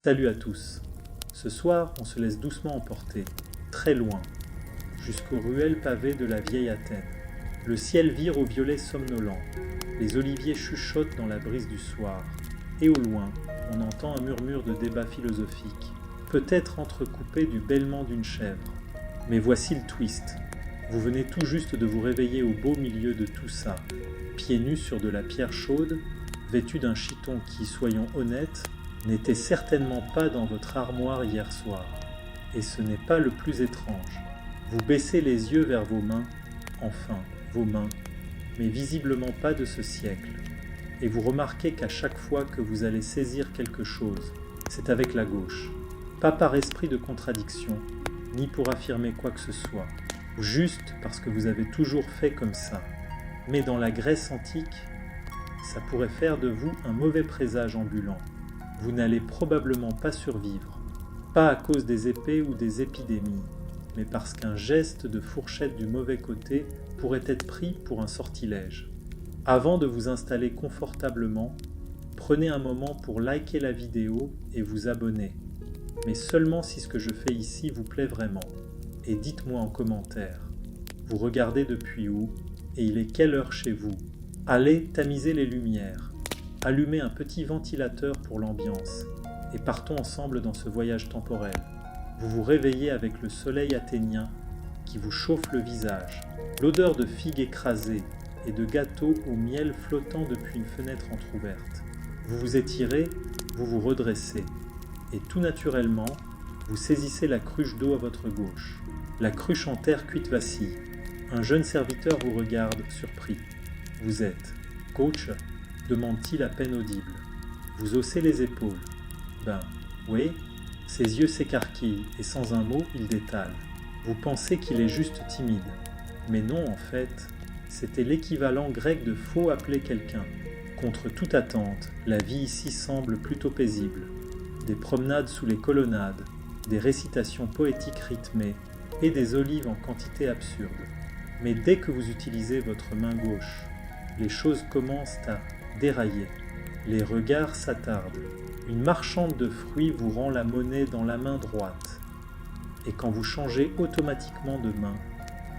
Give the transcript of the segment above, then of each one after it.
Salut à tous. Ce soir, on se laisse doucement emporter, très loin, jusqu'aux ruelles pavées de la vieille Athènes. Le ciel vire au violet somnolent, les oliviers chuchotent dans la brise du soir, et au loin, on entend un murmure de débat philosophique, peut-être entrecoupé du bêlement d'une chèvre. Mais voici le twist. Vous venez tout juste de vous réveiller au beau milieu de tout ça, pieds nus sur de la pierre chaude, vêtu d'un chiton qui, soyons honnêtes, n'était certainement pas dans votre armoire hier soir. Et ce n'est pas le plus étrange. Vous baissez les yeux vers vos mains, enfin, vos mains, mais visiblement pas de ce siècle. Et vous remarquez qu'à chaque fois que vous allez saisir quelque chose, c'est avec la gauche. Pas par esprit de contradiction, ni pour affirmer quoi que ce soit, juste parce que vous avez toujours fait comme ça. Mais dans la Grèce antique, ça pourrait faire de vous un mauvais présage ambulant. Vous n'allez probablement pas survivre, pas à cause des épées ou des épidémies, mais parce qu'un geste de fourchette du mauvais côté pourrait être pris pour un sortilège. Avant de vous installer confortablement, prenez un moment pour liker la vidéo et vous abonner, mais seulement si ce que je fais ici vous plaît vraiment. Et dites-moi en commentaire, vous regardez depuis où et il est quelle heure chez vous? Allez tamiser les lumières, allumez un petit ventilateur pour l'ambiance et partons ensemble dans ce voyage temporel. Vous vous réveillez avec le soleil athénien qui vous chauffe le visage, l'odeur de figues écrasées et de gâteaux au miel flottant depuis une fenêtre entr'ouverte. Vous vous étirez, vous vous redressez et tout naturellement, vous saisissez la cruche d'eau à votre gauche. La cruche en terre cuite vacille. Un jeune serviteur vous regarde, surpris. Vous êtes « Coach ?» demande-t-il à peine audible. Vous haussez les épaules. Ben, oui. Ses yeux s'écarquillent et sans un mot, il détale. Vous pensez qu'il est juste timide. Mais non, en fait, c'était l'équivalent grec de faux appeler quelqu'un. Contre toute attente, la vie ici semble plutôt paisible. Des promenades sous les colonnades, des récitations poétiques rythmées et des olives en quantité absurde. Mais dès que vous utilisez votre main gauche, les choses commencent à dérailler. Les regards s'attardent. Une marchande de fruits vous rend la monnaie dans la main droite. Et quand vous changez automatiquement de main,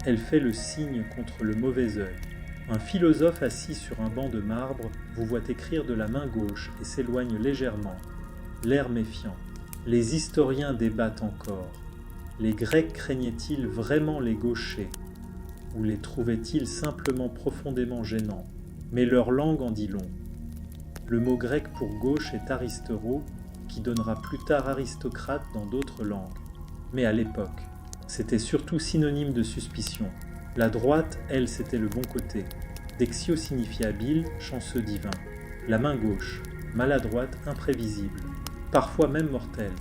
elle fait le signe contre le mauvais œil. Un philosophe assis sur un banc de marbre vous voit écrire de la main gauche et s'éloigne légèrement, l'air méfiant. Les historiens débattent encore. Les Grecs craignaient-ils vraiment les gauchers? Ou les trouvaient-ils simplement profondément gênants? Mais leur langue en dit long. Le mot grec pour gauche est aristero, qui donnera plus tard aristocrate dans d'autres langues. Mais à l'époque, c'était surtout synonyme de suspicion. La droite, elle, c'était le bon côté. Dexio signifie habile, chanceux divin. La main gauche, maladroite, imprévisible, parfois même mortelle.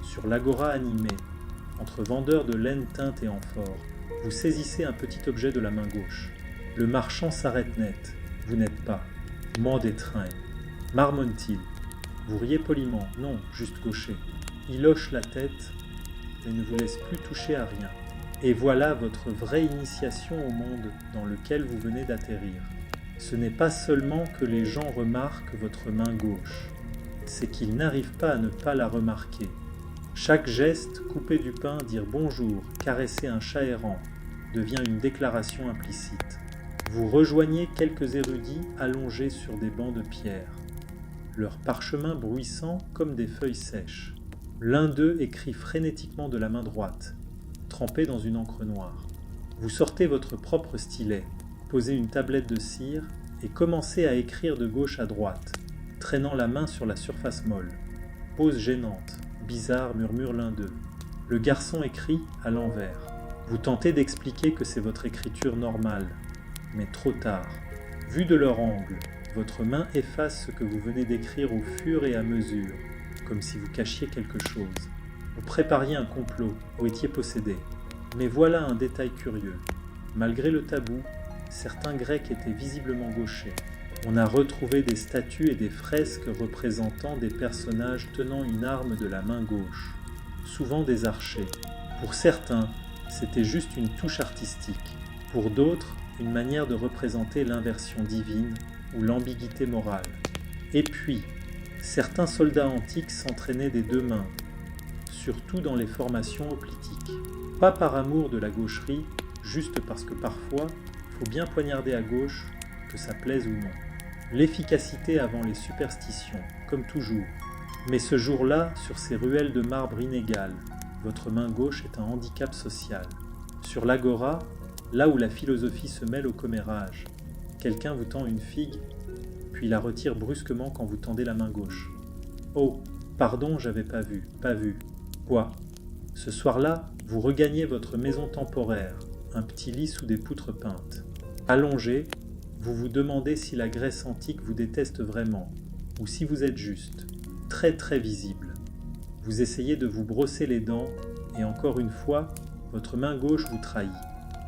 Sur l'agora animée, entre vendeurs de laine teinte et amphore, vous saisissez un petit objet de la main gauche. Le marchand s'arrête net. Vous n'êtes pas. Mort d'étreint. Marmonne-t-il. Vous riez poliment. Non, juste gaucher. Il hoche la tête et ne vous laisse plus toucher à rien. Et voilà votre vraie initiation au monde dans lequel vous venez d'atterrir. Ce n'est pas seulement que les gens remarquent votre main gauche, c'est qu'ils n'arrivent pas à ne pas la remarquer. Chaque geste, couper du pain, dire bonjour, caresser un chat errant, devient une déclaration implicite. Vous rejoignez quelques érudits allongés sur des bancs de pierre, leurs parchemins bruissant comme des feuilles sèches. L'un d'eux écrit frénétiquement de la main droite, trempé dans une encre noire. Vous sortez votre propre stylet, posez une tablette de cire et commencez à écrire de gauche à droite, traînant la main sur la surface molle. Pose gênante, bizarre, murmure l'un d'eux. Le garçon écrit à l'envers. Vous tentez d'expliquer que c'est votre écriture normale, mais trop tard. Vu de leur angle, votre main efface ce que vous venez d'écrire au fur et à mesure, comme si vous cachiez quelque chose. Vous prépariez un complot, ou étiez possédé. Mais voilà un détail curieux. Malgré le tabou, certains Grecs étaient visiblement gauchers. On a retrouvé des statues et des fresques représentant des personnages tenant une arme de la main gauche, souvent des archers. Pour certains, c'était juste une touche artistique. Pour d'autres, une manière de représenter l'inversion divine ou l'ambiguïté morale. Et puis, Certains soldats antiques s'entraînaient des deux mains, surtout dans les formations hoplitiques. Pas par amour de la gaucherie, juste parce que parfois, faut bien poignarder à gauche, que ça plaise ou non. L'efficacité avant les superstitions, comme toujours. Mais ce jour-là, sur ces ruelles de marbre inégales, votre main gauche est un handicap social. Sur l'agora, là où la philosophie se mêle au commérage, quelqu'un vous tend une figue, puis la retire brusquement quand vous tendez la main gauche. Oh, pardon, j'avais pas vu. Quoi ? Ce soir-là, vous regagnez votre maison temporaire, un petit lit sous des poutres peintes. Allongé, vous vous demandez si la Grèce antique vous déteste vraiment, ou si vous êtes juste, très très visible. Vous essayez de vous brosser les dents, et encore une fois, votre main gauche vous trahit.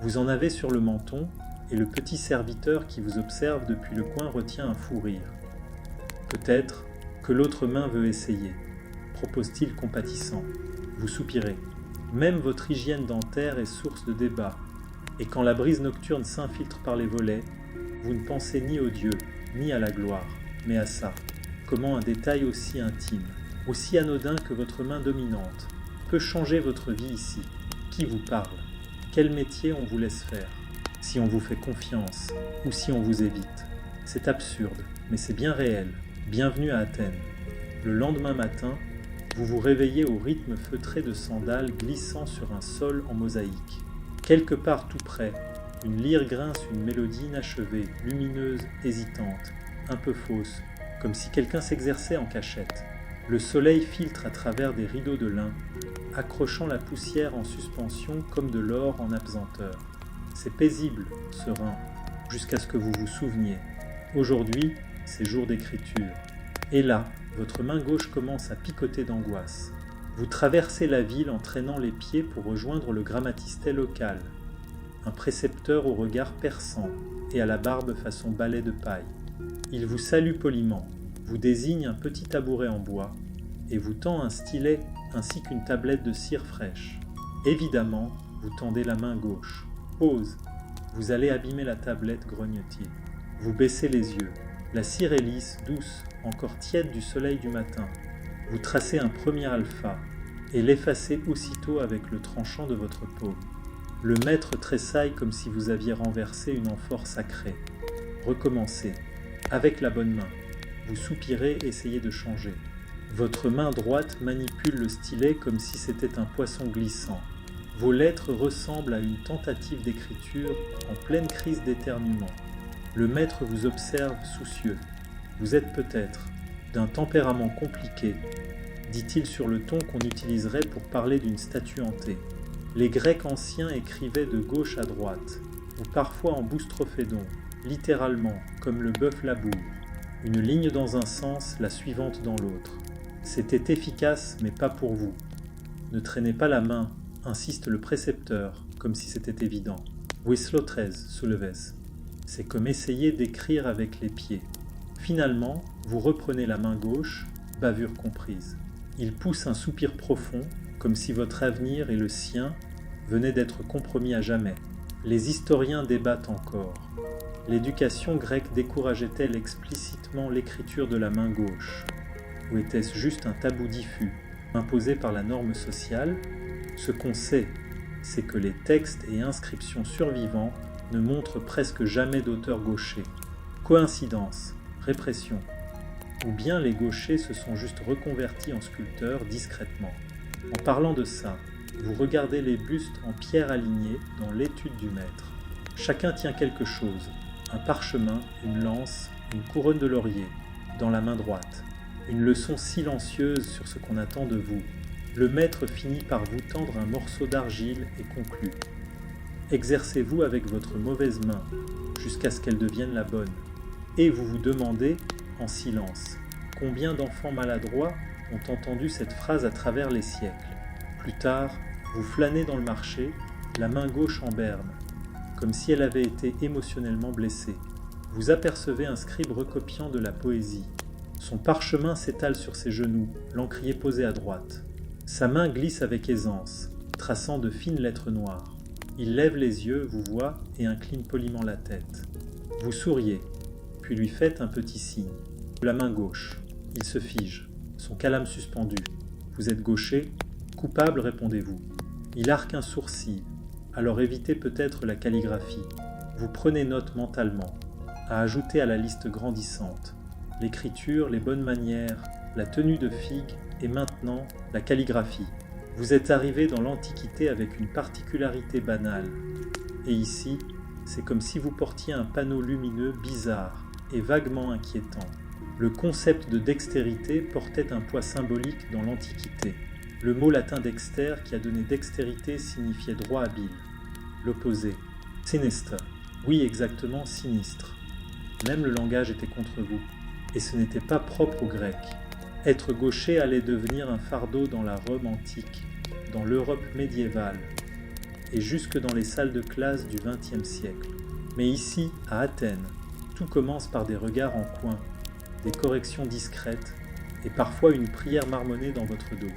Vous en avez sur le menton, et le petit serviteur qui vous observe depuis le coin retient un fou rire. Peut-être que l'autre main veut essayer, propose-t-il compatissant. Vous soupirez. Même votre hygiène dentaire est source de débat, et quand la brise nocturne s'infiltre par les volets, vous ne pensez ni au Dieu, ni à la gloire, mais à ça. Comment un détail aussi intime, aussi anodin que votre main dominante, peut changer votre vie ici. Qui vous parle ? Quel métier on vous laisse faire ? Si on vous fait confiance, ou si on vous évite. C'est absurde, mais c'est bien réel. Bienvenue à Athènes. Le lendemain matin, vous vous réveillez au rythme feutré de sandales glissant sur un sol en mosaïque. Quelque part tout près, une lyre grince une mélodie inachevée, lumineuse, hésitante, un peu fausse, comme si quelqu'un s'exerçait en cachette. Le soleil filtre à travers des rideaux de lin, accrochant la poussière en suspension comme de l'or en apesanteur. C'est paisible, serein, jusqu'à ce que vous vous souveniez. Aujourd'hui, c'est jour d'écriture. Et là, votre main gauche commence à picoter d'angoisse. Vous traversez la ville en traînant les pieds pour rejoindre le grammatistet local, un précepteur au regard perçant et à la barbe façon balai de paille. Il vous salue poliment, vous désigne un petit tabouret en bois et vous tend un stylet ainsi qu'une tablette de cire fraîche. Évidemment, vous tendez la main gauche. Pause. Vous allez abîmer la tablette, grogne-t-il. Vous baissez les yeux. La cire est lisse, douce, encore tiède du soleil du matin. Vous tracez un premier alpha et l'effacez aussitôt avec le tranchant de votre paume. Le maître tressaille comme si vous aviez renversé une amphore sacrée. Recommencez. Avec la bonne main. Vous soupirez, essayez de changer. Votre main droite manipule le stylet comme si c'était un poisson glissant. Vos lettres ressemblent à une tentative d'écriture en pleine crise d'éternuement. Le maître vous observe soucieux. Vous êtes peut-être d'un tempérament compliqué, dit-il sur le ton qu'on utiliserait pour parler d'une statue hantée. Les Grecs anciens écrivaient de gauche à droite, ou parfois en boustrophédon, littéralement, comme le bœuf laboure. Une ligne dans un sens, la suivante dans l'autre. C'était efficace, mais pas pour vous. Ne traînez pas la main, insiste le précepteur, comme si c'était évident. Wislotrez, souleves. C'est comme essayer d'écrire avec les pieds. Finalement, vous reprenez la main gauche, bavure comprise. Il pousse un soupir profond, comme si votre avenir et le sien venaient d'être compromis à jamais. Les historiens débattent encore. L'éducation grecque décourageait-elle explicitement l'écriture de la main gauche ? Ou était-ce juste un tabou diffus, imposé par la norme sociale ? Ce qu'on sait, c'est que les textes et inscriptions survivants ne montrent presque jamais d'auteur gaucher. Coïncidence, répression. Ou bien les gauchers se sont juste reconvertis en sculpteurs discrètement. En parlant de ça, vous regardez les bustes en pierre alignés dans l'étude du maître. Chacun tient quelque chose, un parchemin, une lance, une couronne de laurier, dans la main droite. Une leçon silencieuse sur ce qu'on attend de vous. Le maître finit par vous tendre un morceau d'argile et conclut. Exercez-vous avec votre mauvaise main, jusqu'à ce qu'elle devienne la bonne. Et vous vous demandez, en silence, combien d'enfants maladroits ont entendu cette phrase à travers les siècles. Plus tard, vous flânez dans le marché, la main gauche en berne, comme si elle avait été émotionnellement blessée. Vous apercevez un scribe recopiant de la poésie. Son parchemin s'étale sur ses genoux, l'encrier posé à droite. Sa main glisse avec aisance, traçant de fines lettres noires. Il lève les yeux, vous voit et incline poliment la tête. Vous souriez, puis lui faites un petit signe. La main gauche. Il se fige, son calame suspendu. Vous êtes gaucher? Coupable, répondez-vous. Il arque un sourcil, alors évitez peut-être la calligraphie. Vous prenez note mentalement, à ajouter à la liste grandissante. L'écriture, les bonnes manières, la tenue de figue et maintenant la calligraphie. Vous êtes arrivé dans l'Antiquité avec une particularité banale. Et ici, c'est comme si vous portiez un panneau lumineux bizarre et vaguement inquiétant. Le concept de dextérité portait un poids symbolique dans l'Antiquité. Le mot latin dexter qui a donné dextérité signifiait droit habile. L'opposé, sinister. Oui, exactement, sinistre. Même le langage était contre vous. Et ce n'était pas propre aux Grecs. Être gaucher allait devenir un fardeau dans la Rome antique, dans l'Europe médiévale, et jusque dans les salles de classe du XXe siècle. Mais ici, à Athènes, tout commence par des regards en coin, des corrections discrètes, et parfois une prière marmonnée dans votre dos.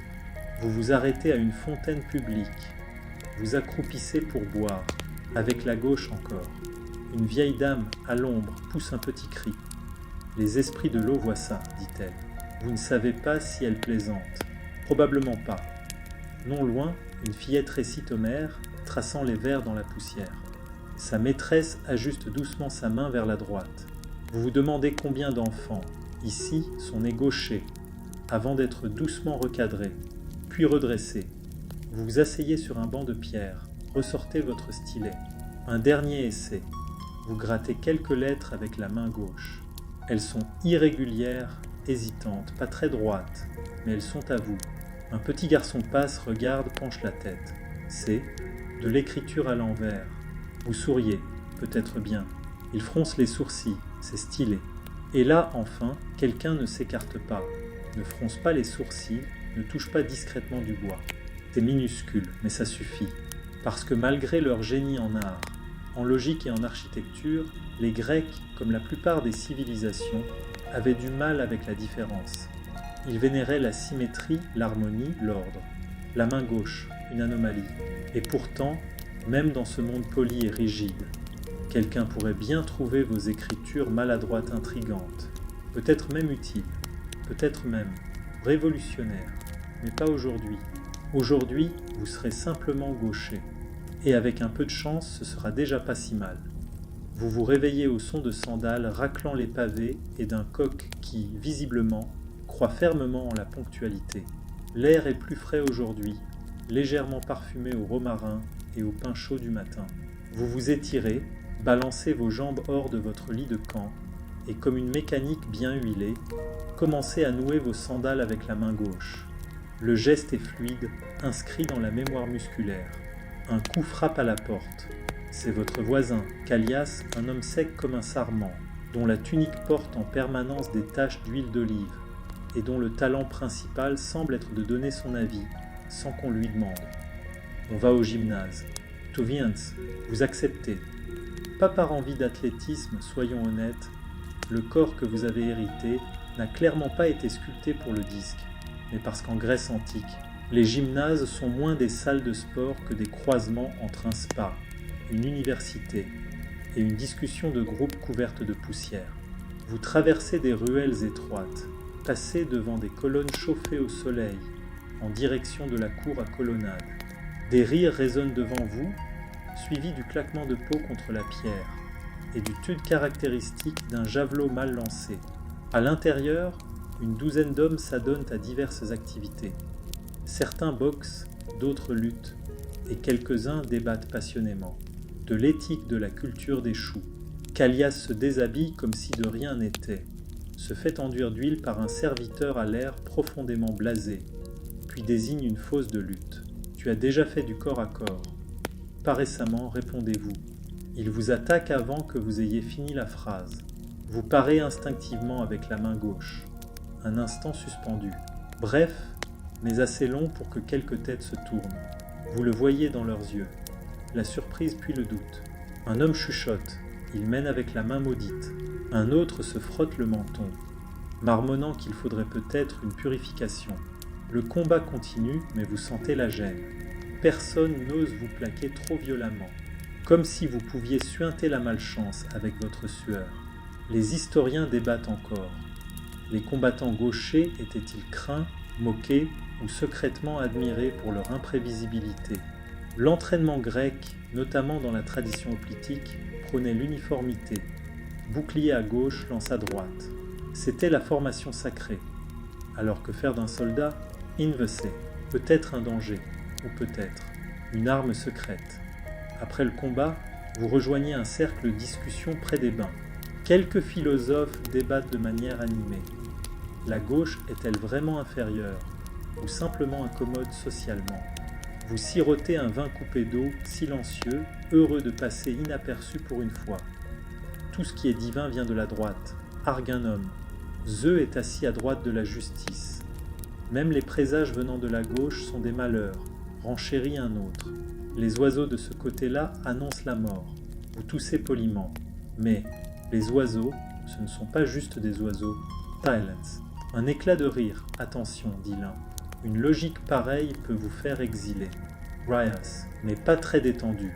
Vous vous arrêtez à une fontaine publique, vous accroupissez pour boire, avec la gauche encore. Une vieille dame, à l'ombre, pousse un petit cri. « Les esprits de l'eau voient ça, dit-elle. Vous ne savez pas si elle plaisante. Probablement pas. Non loin, une fillette récite Homère, traçant les vers dans la poussière. Sa maîtresse ajuste doucement sa main vers la droite. Vous vous demandez combien d'enfants. Ici, sont nés gauchers, avant d'être doucement recadrés, puis redressés. Vous vous asseyez sur un banc de pierre, ressortez votre stylet. Un dernier essai. Vous grattez quelques lettres avec la main gauche. Elles sont irrégulières, hésitantes, pas très droites, mais elles sont à vous. Un petit garçon passe, regarde, penche la tête. C'est de l'écriture à l'envers. Vous souriez, peut-être bien. Il fronce les sourcils, c'est stylé. Et là, enfin, quelqu'un ne s'écarte pas, ne fronce pas les sourcils, ne touche pas discrètement du bois. C'est minuscule, mais ça suffit. Parce que malgré leur génie en art, en logique et en architecture, les Grecs, comme la plupart des civilisations, avaient du mal avec la différence. Ils vénéraient la symétrie, l'harmonie, l'ordre. La main gauche, une anomalie. Et pourtant, même dans ce monde poli et rigide, quelqu'un pourrait bien trouver vos écritures maladroites intrigantes, peut-être même utiles, peut-être même révolutionnaires, mais pas aujourd'hui. Aujourd'hui, vous serez simplement gaucher, et avec un peu de chance, ce sera déjà pas si mal. Vous vous réveillez au son de sandales raclant les pavés et d'un coq qui, visiblement, croit fermement en la ponctualité. L'air est plus frais aujourd'hui, légèrement parfumé au romarin et au pain chaud du matin. Vous vous étirez, balancez vos jambes hors de votre lit de camp, et comme une mécanique bien huilée, commencez à nouer vos sandales avec la main gauche. Le geste est fluide, inscrit dans la mémoire musculaire. Un coup frappe à la porte. C'est votre voisin, Callias, un homme sec comme un sarment, dont la tunique porte en permanence des taches d'huile d'olive, et dont le talent principal semble être de donner son avis, sans qu'on lui demande. On va au gymnase. Tu viens, vous acceptez. Pas par envie d'athlétisme, soyons honnêtes, le corps que vous avez hérité n'a clairement pas été sculpté pour le disque, mais parce qu'en Grèce antique, les gymnases sont moins des salles de sport que des croisements entre un spa, une université et une discussion de groupe couverte de poussière. Vous traversez des ruelles étroites, passez devant des colonnes chauffées au soleil, en direction de la cour à colonnade. Des rires résonnent devant vous, suivis du claquement de peau contre la pierre et du tude caractéristique d'un javelot mal lancé. À l'intérieur, une douzaine d'hommes s'adonnent à diverses activités. Certains boxent, d'autres luttent, et quelques-uns débattent passionnément. De l'éthique de la culture des choux. Callias se déshabille comme si de rien n'était, se fait enduire d'huile par un serviteur à l'air profondément blasé, puis désigne une fosse de lutte. Tu as déjà fait du corps à corps. Pas récemment, répondez-vous. Il vous attaque avant que vous ayez fini la phrase. Vous parez instinctivement avec la main gauche. Un instant suspendu. Bref, mais assez long pour que quelques têtes se tournent. Vous le voyez dans leurs yeux. La surprise puis le doute. Un homme chuchote. Il mène avec la main maudite. Un autre se frotte le menton, marmonnant qu'il faudrait peut-être une purification. Le combat continue, mais vous sentez la gêne. Personne n'ose vous plaquer trop violemment, comme si vous pouviez suinter la malchance avec votre sueur. Les historiens débattent encore. Les combattants gauchers étaient-ils craints, moqués ou secrètement admirés pour leur imprévisibilité? L'entraînement grec, notamment dans la tradition hoplitique, prônait l'uniformité. Bouclier à gauche, lance à droite. C'était la formation sacrée. Alors que faire d'un soldat? Inverse, peut-être un danger, ou peut-être une arme secrète. Après le combat, vous rejoignez un cercle de discussion près des bains. Quelques philosophes débattent de manière animée. La gauche est-elle vraiment inférieure, ou simplement incommode socialement? Vous sirotez un vin coupé d'eau, silencieux, heureux de passer inaperçu pour une fois. Tout ce qui est divin vient de la droite, argue un homme. Zeus est assis à droite de la justice. Même les présages venant de la gauche sont des malheurs, renchérit un autre. Les oiseaux de ce côté-là annoncent la mort. Vous toussez poliment. Mais les oiseaux, ce ne sont pas juste des oiseaux. Silence. Un éclat de rire. Attention, dit l'un. Une logique pareille peut vous faire exiler. Rias, mais pas très détendu.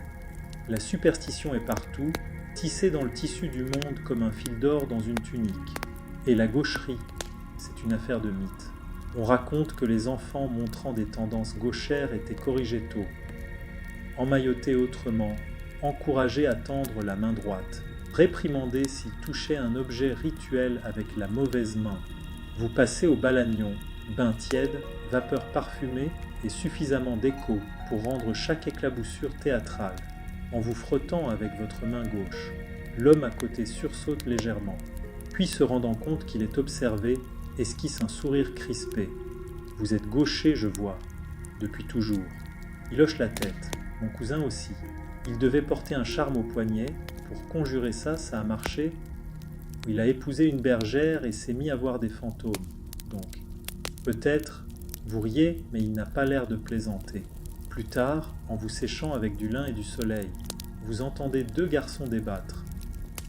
La superstition est partout, tissée dans le tissu du monde comme un fil d'or dans une tunique. Et la gaucherie, c'est une affaire de mythe. On raconte que les enfants montrant des tendances gauchères étaient corrigés tôt, emmaillotés autrement, encouragés à tendre la main droite, réprimandés s'ils touchaient un objet rituel avec la mauvaise main. Vous passez au balagnon, bain tiède, vapeur parfumée et suffisamment d'écho pour rendre chaque éclaboussure théâtrale. En vous frottant avec votre main gauche, l'homme à côté sursaute légèrement, puis se rendant compte qu'il est observé, esquisse un sourire crispé. Vous êtes gaucher, je vois, depuis toujours. Il hoche la tête, mon cousin aussi. Il devait porter un charme au poignet, pour conjurer ça a marché. Il a épousé une bergère et s'est mis à voir des fantômes, donc. Peut-être, vous riez, mais il n'a pas l'air de plaisanter. Plus tard, en vous séchant avec du lin et du soleil, vous entendez deux garçons débattre.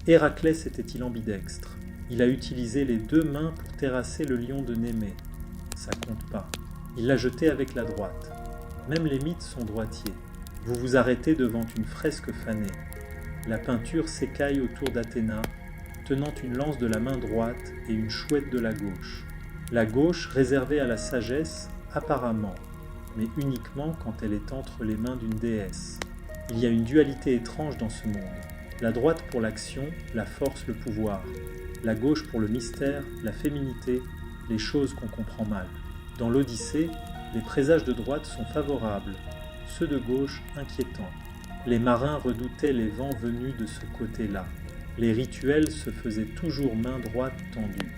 Héraclès était-il ambidextre? Il a utilisé les deux mains pour terrasser le lion de Némée. Ça compte pas. Il l'a jeté avec la droite. Même les mythes sont droitiers. Vous vous arrêtez devant une fresque fanée. La peinture s'écaille autour d'Athéna, tenant une lance de la main droite et une chouette de la gauche. La gauche réservée à la sagesse, apparemment, mais uniquement quand elle est entre les mains d'une déesse. Il y a une dualité étrange dans ce monde. La droite pour l'action, la force, le pouvoir. La gauche pour le mystère, la féminité, les choses qu'on comprend mal. Dans l'Odyssée, les présages de droite sont favorables, ceux de gauche inquiétants. Les marins redoutaient les vents venus de ce côté-là. Les rituels se faisaient toujours main droite tendue.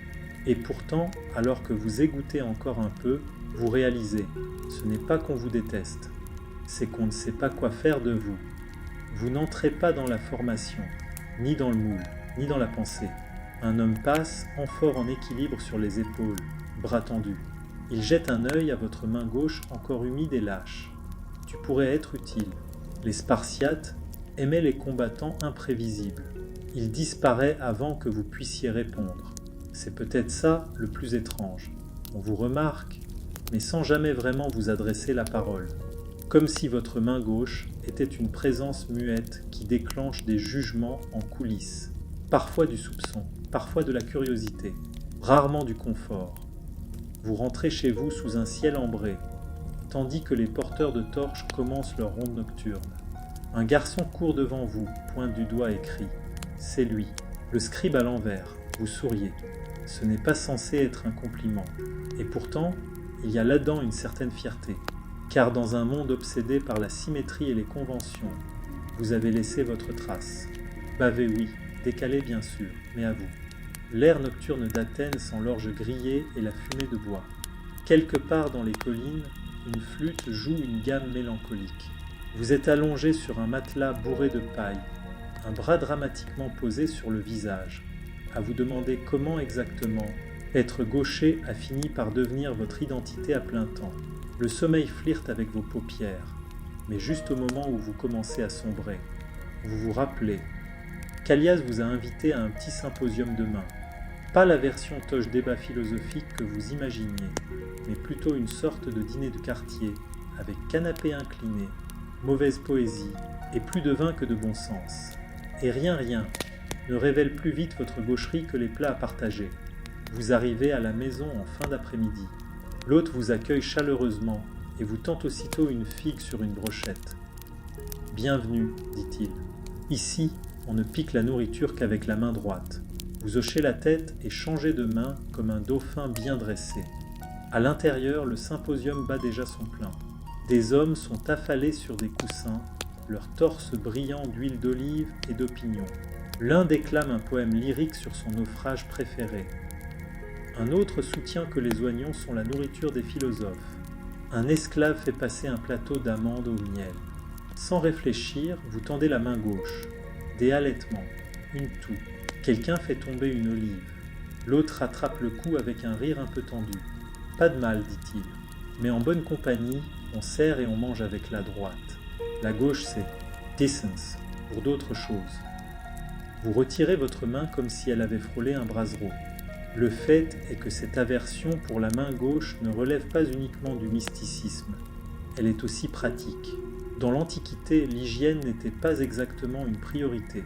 Et pourtant, alors que vous égouttez encore un peu, vous réalisez, ce n'est pas qu'on vous déteste, c'est qu'on ne sait pas quoi faire de vous. Vous n'entrez pas dans la formation, ni dans le moule, ni dans la pensée. Un homme passe, amphore en équilibre sur les épaules, bras tendus. Il jette un œil à votre main gauche encore humide et lâche. Tu pourrais être utile. Les Spartiates aimaient les combattants imprévisibles. Il disparaît avant que vous puissiez répondre. C'est peut-être ça le plus étrange. On vous remarque, mais sans jamais vraiment vous adresser la parole. Comme si votre main gauche était une présence muette qui déclenche des jugements en coulisses. Parfois du soupçon, parfois de la curiosité, rarement du confort. Vous rentrez chez vous sous un ciel ambré, tandis que les porteurs de torches commencent leur ronde nocturne. Un garçon court devant vous, pointe du doigt et crie. C'est lui, le scribe à l'envers. Vous souriez. Ce n'est pas censé être un compliment. Et pourtant, il y a là-dedans une certaine fierté. Car dans un monde obsédé par la symétrie et les conventions, vous avez laissé votre trace. Bavé, oui, décalé bien sûr, mais à vous. L'air nocturne d'Athènes sent l'orge grillée et la fumée de bois. Quelque part dans les collines, une flûte joue une gamme mélancolique. Vous êtes allongé sur un matelas bourré de paille, un bras dramatiquement posé sur le visage, à vous demander comment exactement être gaucher a fini par devenir votre identité à plein temps. Le sommeil flirte avec vos paupières, mais juste au moment où vous commencez à sombrer. Vous vous rappelez. Callias vous a invité à un petit symposium demain. Pas la version toge débat philosophique que vous imaginiez, mais plutôt une sorte de dîner de quartier, avec canapé incliné, mauvaise poésie, et plus de vin que de bon sens. Et rien, ne révèle plus vite votre gaucherie que les plats à partager. Vous arrivez à la maison en fin d'après-midi. L'hôte vous accueille chaleureusement et vous tend aussitôt une figue sur une brochette. « Bienvenue, dit-il. Ici, on ne pique la nourriture qu'avec la main droite. Vous hochez la tête et changez de main comme un dauphin bien dressé. À l'intérieur, le symposium bat déjà son plein. Des hommes sont affalés sur des coussins, leurs torses brillants d'huile d'olive et d'opinion. L'un déclame un poème lyrique sur son naufrage préféré. Un autre soutient que les oignons sont la nourriture des philosophes. Un esclave fait passer un plateau d'amandes au miel. Sans réfléchir, vous tendez la main gauche. Des halètements, une toux. Quelqu'un fait tomber une olive. L'autre rattrape le coup avec un rire un peu tendu. Pas de mal, dit-il. Mais en bonne compagnie, on sert et on mange avec la droite. La gauche, c'est distance, pour d'autres choses. Vous retirez votre main comme si elle avait frôlé un brasero. Le fait est que cette aversion pour la main gauche ne relève pas uniquement du mysticisme. Elle est aussi pratique. Dans l'Antiquité, l'hygiène n'était pas exactement une priorité.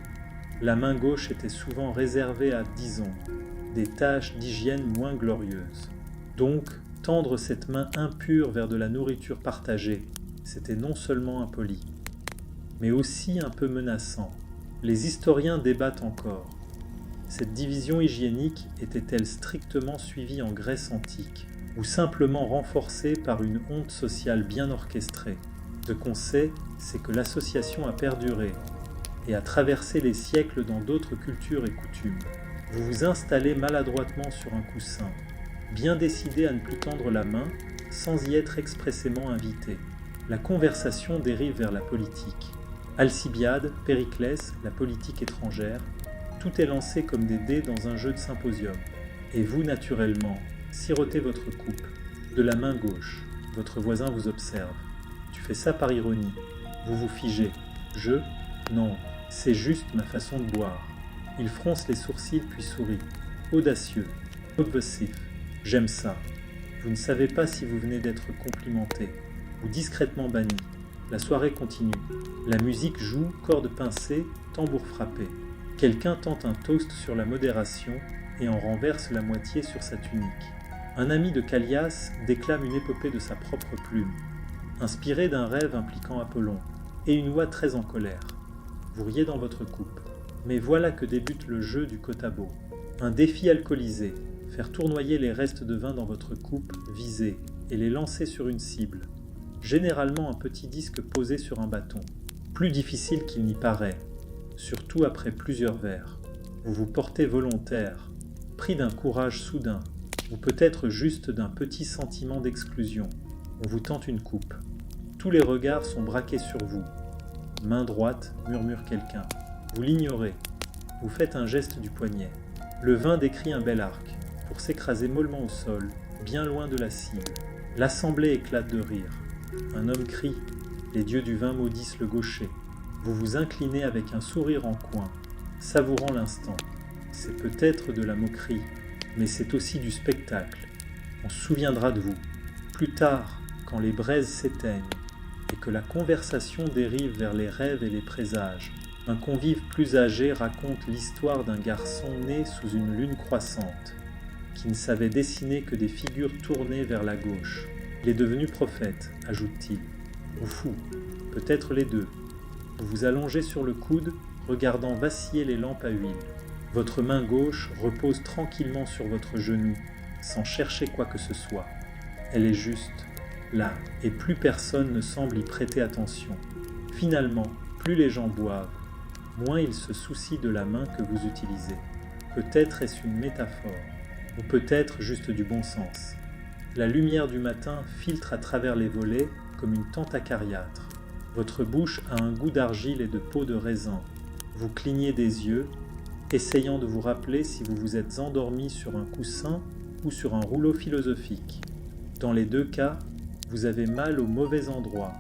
La main gauche était souvent réservée à, disons, des tâches d'hygiène moins glorieuses. Donc, tendre cette main impure vers de la nourriture partagée, c'était non seulement impoli, mais aussi un peu menaçant. Les historiens débattent encore. Cette division hygiénique était-elle strictement suivie en Grèce antique, ou simplement renforcée par une honte sociale bien orchestrée? Ce qu'on sait, c'est que l'association a perduré et a traversé les siècles dans d'autres cultures et coutumes. Vous vous installez maladroitement sur un coussin, bien décidé à ne plus tendre la main, sans y être expressément invité. La conversation dérive vers la politique. Alcibiade, Périclès, la politique étrangère, tout est lancé comme des dés dans un jeu de symposium. Et vous, naturellement, sirotez votre coupe, de la main gauche. Votre voisin vous observe. Tu fais ça par ironie. Vous vous figez. Je? Non, c'est juste ma façon de boire. Il fronce les sourcils puis sourit. Audacieux, obsessif. J'aime ça. Vous ne savez pas si vous venez d'être complimenté ou discrètement banni. La soirée continue. La musique joue, cordes pincées, tambour frappé. Quelqu'un tente un toast sur la modération et en renverse la moitié sur sa tunique. Un ami de Callias déclame une épopée de sa propre plume, inspirée d'un rêve impliquant Apollon, et une oie très en colère. Vous riez dans votre coupe. Mais voilà que débute le jeu du côte-à-beau. Un défi alcoolisé, faire tournoyer les restes de vin dans votre coupe, viser, et les lancer sur une cible. Généralement un petit disque posé sur un bâton. Plus difficile qu'il n'y paraît, surtout après plusieurs verres. Vous vous portez volontaire, pris d'un courage soudain, ou peut-être juste d'un petit sentiment d'exclusion. On vous tente une coupe. Tous les regards sont braqués sur vous. Main droite, murmure quelqu'un. Vous l'ignorez. Vous faites un geste du poignet. Le vin décrit un bel arc, pour s'écraser mollement au sol, bien loin de la cible. L'assemblée éclate de rire. Un homme crie. Les dieux du vin maudissent le gaucher. Vous vous inclinez avec un sourire en coin, savourant l'instant. C'est peut-être de la moquerie, mais c'est aussi du spectacle. On se souviendra de vous. Plus tard, quand les braises s'éteignent et que la conversation dérive vers les rêves et les présages, un convive plus âgé raconte l'histoire d'un garçon né sous une lune croissante, qui ne savait dessiner que des figures tournées vers la gauche. Il est devenu prophète, ajoute-t-il, ou fou, peut-être les deux. Vous vous allongez sur le coude, regardant vaciller les lampes à huile. Votre main gauche repose tranquillement sur votre genou, sans chercher quoi que ce soit. Elle est juste, là, et plus personne ne semble y prêter attention. Finalement, plus les gens boivent, moins ils se soucient de la main que vous utilisez. Peut-être est-ce une métaphore, ou peut-être juste du bon sens. La lumière du matin filtre à travers les volets comme une tente acariâtre. Votre bouche a un goût d'argile et de peau de raisin. Vous clignez des yeux, essayant de vous rappeler si vous vous êtes endormi sur un coussin ou sur un rouleau philosophique. Dans les deux cas, vous avez mal au mauvais endroit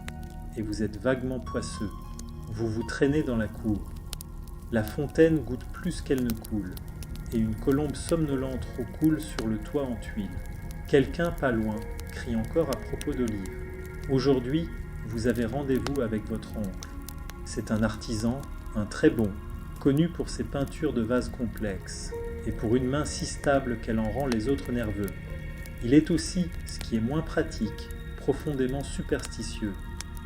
et vous êtes vaguement poisseux. Vous vous traînez dans la cour. La fontaine goûte plus qu'elle ne coule, et une colombe somnolente roucoule sur le toit en tuiles. Quelqu'un, pas loin, crie encore à propos d'olives. Aujourd'hui, vous avez rendez-vous avec votre oncle. C'est un artisan, un très bon, connu pour ses peintures de vases complexes. et pour une main si stable qu'elle en rend les autres nerveux. Il est aussi, ce qui est moins pratique, profondément superstitieux.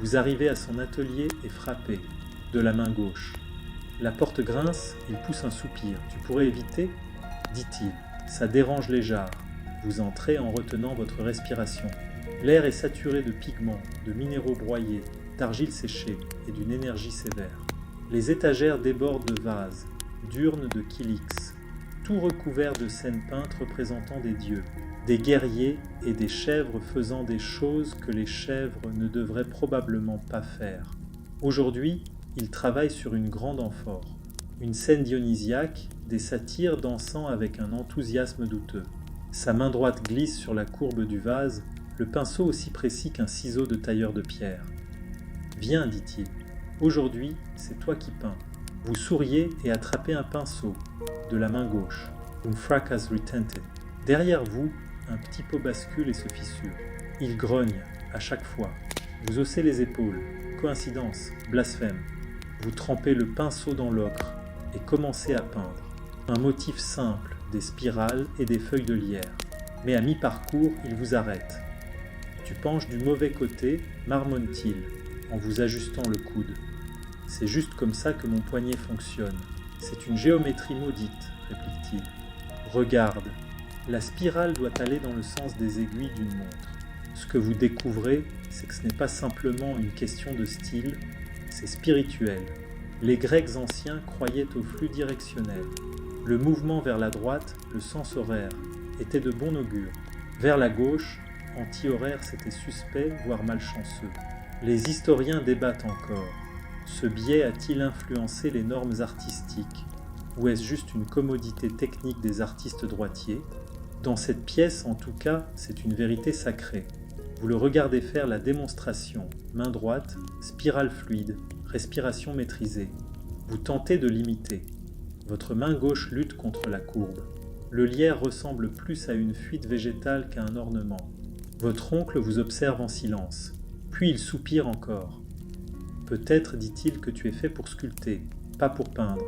Vous arrivez à son atelier et frappez, de la main gauche. La porte grince, il pousse un soupir. « Tu pourrais éviter ?» dit-il. « Ça dérange les jarres. » Vous entrez en retenant votre respiration. L'air est saturé de pigments, de minéraux broyés, d'argile séchée et d'une énergie sévère. Les étagères débordent de vases, d'urnes de kylix, tout recouvert de scènes peintes représentant des dieux, des guerriers et des chèvres faisant des choses que les chèvres ne devraient probablement pas faire. Aujourd'hui, il travaille sur une grande amphore, une scène dionysiaque, des satyres dansant avec un enthousiasme douteux. Sa main droite glisse sur la courbe du vase, le pinceau aussi précis qu'un ciseau de tailleur de pierre. « Viens, dit-il, aujourd'hui, c'est toi qui peins. » Vous souriez et attrapez un pinceau, de la main gauche. Un fracas retente. Derrière vous, un petit pot bascule et se fissure. Il grogne, à chaque fois. Vous haussez les épaules. Coïncidence, blasphème. Vous trempez le pinceau dans l'ocre et commencez à peindre. Un motif simple, des spirales et des feuilles de lierre. Mais à mi-parcours, il vous arrête. « Tu penches du mauvais côté, marmonne-t-il, en vous ajustant le coude. C'est juste comme ça que mon poignet fonctionne. C'est une géométrie maudite, réplique-t-il. Regarde, la spirale doit aller dans le sens des aiguilles d'une montre. Ce que vous découvrez, c'est que ce n'est pas simplement une question de style, c'est spirituel. Les Grecs anciens croyaient au flux directionnel. Le mouvement vers la droite, le sens horaire, était de bon augure. Vers la gauche, anti-horaire, c'était suspect, voire malchanceux. Les historiens débattent encore. Ce biais a-t-il influencé les normes artistiques? Ou est-ce juste une commodité technique des artistes droitiers? Dans cette pièce, en tout cas, c'est une vérité sacrée. Vous le regardez faire la démonstration, main droite, spirale fluide, respiration maîtrisée. Vous tentez de l'imiter. Votre main gauche lutte contre la courbe. Le lierre ressemble plus à une fuite végétale qu'à un ornement. Votre oncle vous observe en silence. Puis il soupire encore. Peut-être, dit-il, que tu es fait pour sculpter, pas pour peindre.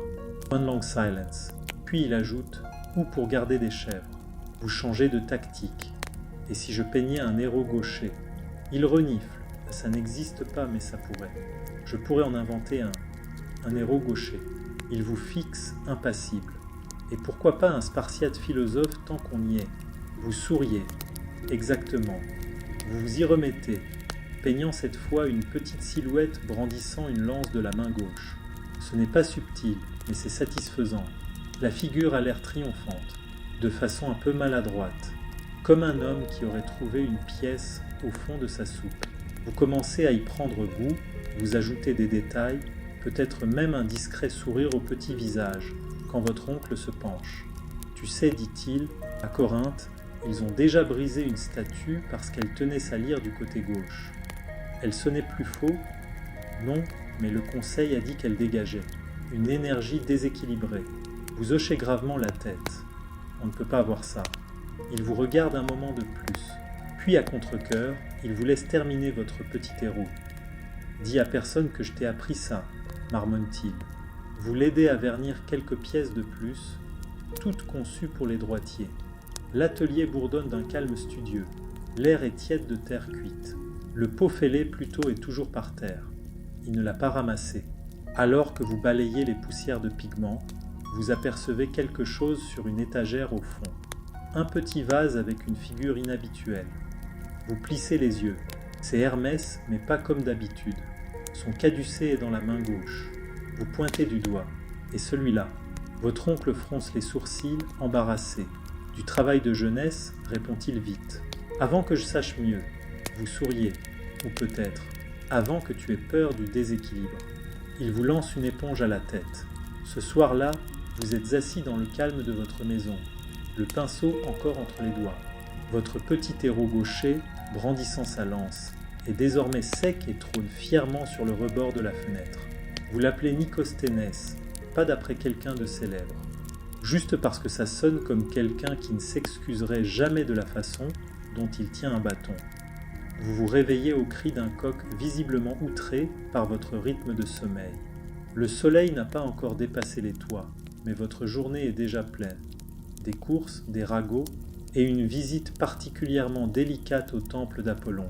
One long silence. Puis il ajoute, ou pour garder des chèvres. Vous changez de tactique. Et si je peignais un héros gaucher? Il renifle. Ça n'existe pas, mais ça pourrait. Je pourrais en inventer un héros gaucher. Il vous fixe, impassible. Et pourquoi pas un spartiate philosophe tant qu'on y est? Vous souriez. Exactement. Vous vous y remettez, peignant cette fois une petite silhouette brandissant une lance de la main gauche. Ce n'est pas subtil, mais c'est satisfaisant. La figure a l'air triomphante, de façon un peu maladroite, comme un homme qui aurait trouvé une pièce au fond de sa soupe. Vous commencez à y prendre goût, vous ajoutez des détails, peut-être même un discret sourire au petit visage, quand votre oncle se penche. « Tu sais, dit-il, à Corinthe, ils ont déjà brisé une statue parce qu'elle tenait sa lyre du côté gauche. Elle sonnait plus faux? Non, mais le conseil a dit qu'elle dégageait. Une énergie déséquilibrée. Vous hochez gravement la tête. On ne peut pas avoir ça. Il vous regarde un moment de plus. Puis à contre-cœur, il vous laisse terminer votre petit héros. Dis à personne que je t'ai appris ça, marmonne-t-il. Vous l'aidez à vernir quelques pièces de plus, toutes conçues pour les droitiers. L'atelier bourdonne d'un calme studieux. L'air est tiède de terre cuite. Le pot fêlé plutôt est toujours par terre. Il ne l'a pas ramassé. Alors que vous balayez les poussières de pigments, vous apercevez quelque chose sur une étagère au fond. Un petit vase avec une figure inhabituelle. Vous plissez les yeux. C'est Hermès, mais pas comme d'habitude. Son caducée est dans la main gauche. Vous pointez du doigt. Et celui-là. Votre oncle fronce les sourcils, embarrassé. Du travail de jeunesse, répond-il vite. Avant que je sache mieux. Vous souriez. Ou peut-être, avant que tu aies peur du déséquilibre. Il vous lance une éponge à la tête. Ce soir-là, vous êtes assis dans le calme de votre maison, le pinceau encore entre les doigts. Votre petit héros gaucher, brandissant sa lance, est désormais sec et trône fièrement sur le rebord de la fenêtre. Vous l'appelez Nicosténès, pas d'après quelqu'un de célèbre, juste parce que ça sonne comme quelqu'un qui ne s'excuserait jamais de la façon dont il tient un bâton. Vous vous réveillez au cri d'un coq visiblement outré par votre rythme de sommeil. Le soleil n'a pas encore dépassé les toits, mais votre journée est déjà pleine. des courses, des ragots et une visite particulièrement délicate au temple d'Apollon.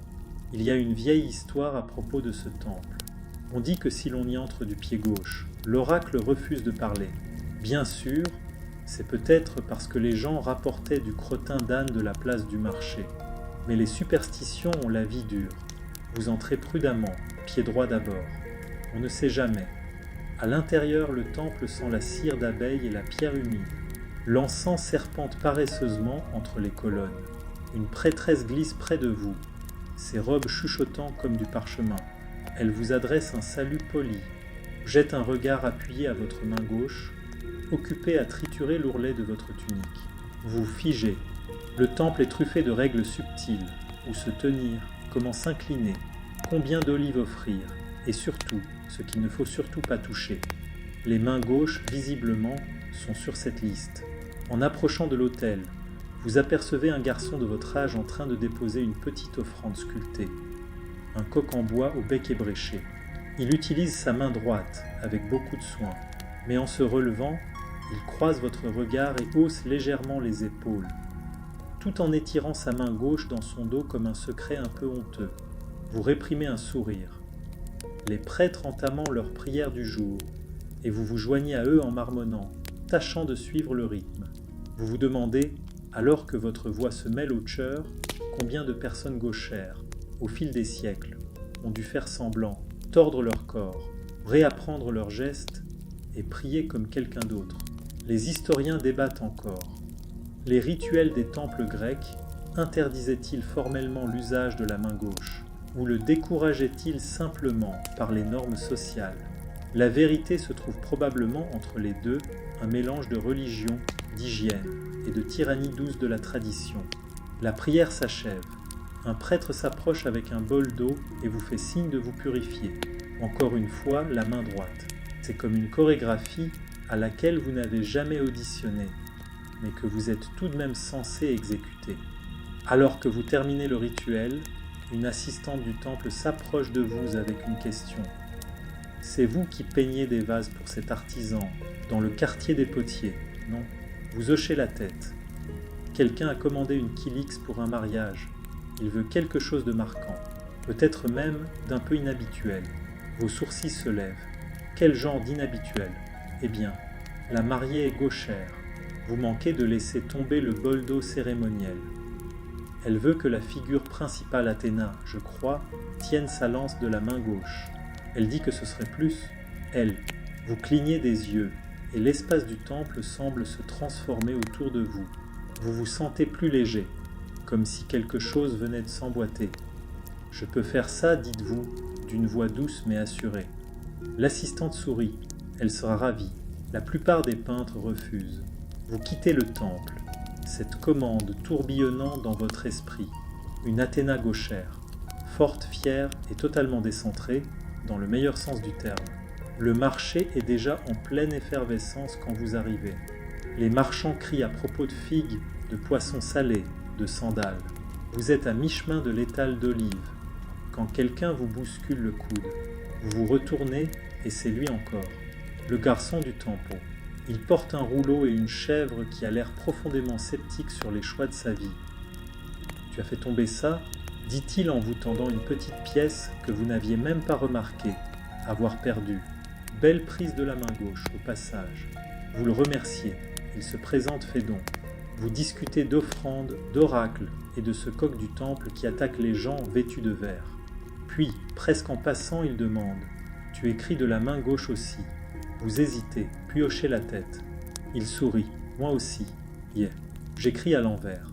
Il y a une vieille histoire à propos de ce temple. On dit que si l'on y entre du pied gauche, l'oracle refuse de parler. Bien sûr, c'est peut-être parce que les gens rapportaient du crottin d'âne de la place du marché. Mais les superstitions ont la vie dure. Vous entrez prudemment, pied droit d'abord. On ne sait jamais. À l'intérieur, le temple sent la cire d'abeille et la pierre humide. L'encens serpente paresseusement entre les colonnes. Une prêtresse glisse près de vous, ses robes chuchotant comme du parchemin. Elle vous adresse un salut poli, jette un regard appuyé à votre main gauche, occupé à triturer l'ourlet de votre tunique. Vous figez. Le temple est truffé de règles subtiles. Où se tenir, comment s'incliner, combien d'olives offrir, et surtout, ce qu'il ne faut surtout pas toucher. Les mains gauches, visiblement, sont sur cette liste. En approchant de l'autel, vous apercevez un garçon de votre âge en train de déposer une petite offrande sculptée, un coq en bois au bec ébréché. Il utilise sa main droite avec beaucoup de soin, mais en se relevant, il croise votre regard et hausse légèrement les épaules, tout en étirant sa main gauche dans son dos comme un secret un peu honteux. Vous réprimez un sourire. Les prêtres entamant leur prière du jour, et vous vous joignez à eux en marmonnant, tâchant de suivre le rythme. Vous vous demandez, alors que votre voix se mêle au chœur, combien de personnes gauchères, au fil des siècles, ont dû faire semblant, tordre leur corps, réapprendre leurs gestes et prier comme quelqu'un d'autre. Les historiens débattent encore. Les rituels des temples grecs interdisaient-ils formellement l'usage de la main gauche, ou le décourageaient-ils simplement par les normes sociales? La vérité se trouve probablement entre les deux, un mélange de religion, d'hygiène et de tyrannie douce de la tradition. La prière s'achève. Un prêtre s'approche avec un bol d'eau et vous fait signe de vous purifier. Encore une fois, la main droite. C'est comme une chorégraphie à laquelle vous n'avez jamais auditionné, mais que vous êtes tout de même censé exécuter. Alors que vous terminez le rituel, une assistante du temple s'approche de vous avec une question. C'est vous qui peignez des vases pour cet artisan, dans le quartier des potiers, non? Vous hochez la tête. Quelqu'un a commandé une kylix pour un mariage. Il veut quelque chose de marquant, peut-être même d'un peu inhabituel. Vos sourcils se lèvent. Quel genre d'inhabituel? Eh bien, la mariée est gauchère. Vous manquez de laisser tomber le bol d'eau cérémoniel. Elle veut que la figure principale Athéna, je crois, tienne sa lance de la main gauche. Elle dit que ce serait plus. Elle. Vous clignez des yeux, et l'espace du temple semble se transformer autour de vous. Vous vous sentez plus léger, comme si quelque chose venait de s'emboîter. « Je peux faire ça, dites-vous, d'une voix douce mais assurée. » L'assistante sourit, elle sera ravie. La plupart des peintres refusent. Vous quittez le temple, cette commande tourbillonnant dans votre esprit. Une Athéna gauchère, forte, fière et totalement décentrée, dans le meilleur sens du terme. Le marché est déjà en pleine effervescence quand vous arrivez. Les marchands crient à propos de figues, de poissons salés, de sandales. Vous êtes à mi-chemin de l'étal d'olives, quand quelqu'un vous bouscule le coude. Vous vous retournez et c'est lui encore, le garçon du tampon. Il porte un rouleau et une chèvre qui a l'air profondément sceptique sur les choix de sa vie. « Tu as fait tomber ça ?» dit-il en vous tendant une petite pièce que vous n'aviez même pas remarqué avoir perdue. Belle prise de la main gauche, au passage. Vous le remerciez, il se présente fait don. Vous discutez d'offrandes, d'oracles et de ce coq du temple qui attaque les gens vêtus de vert. Puis, presque en passant, il demande « Tu écris de la main gauche aussi ?» Vous hésitez, puis hochez la tête. Il sourit. « Moi aussi. Yeah. J'écris à l'envers. »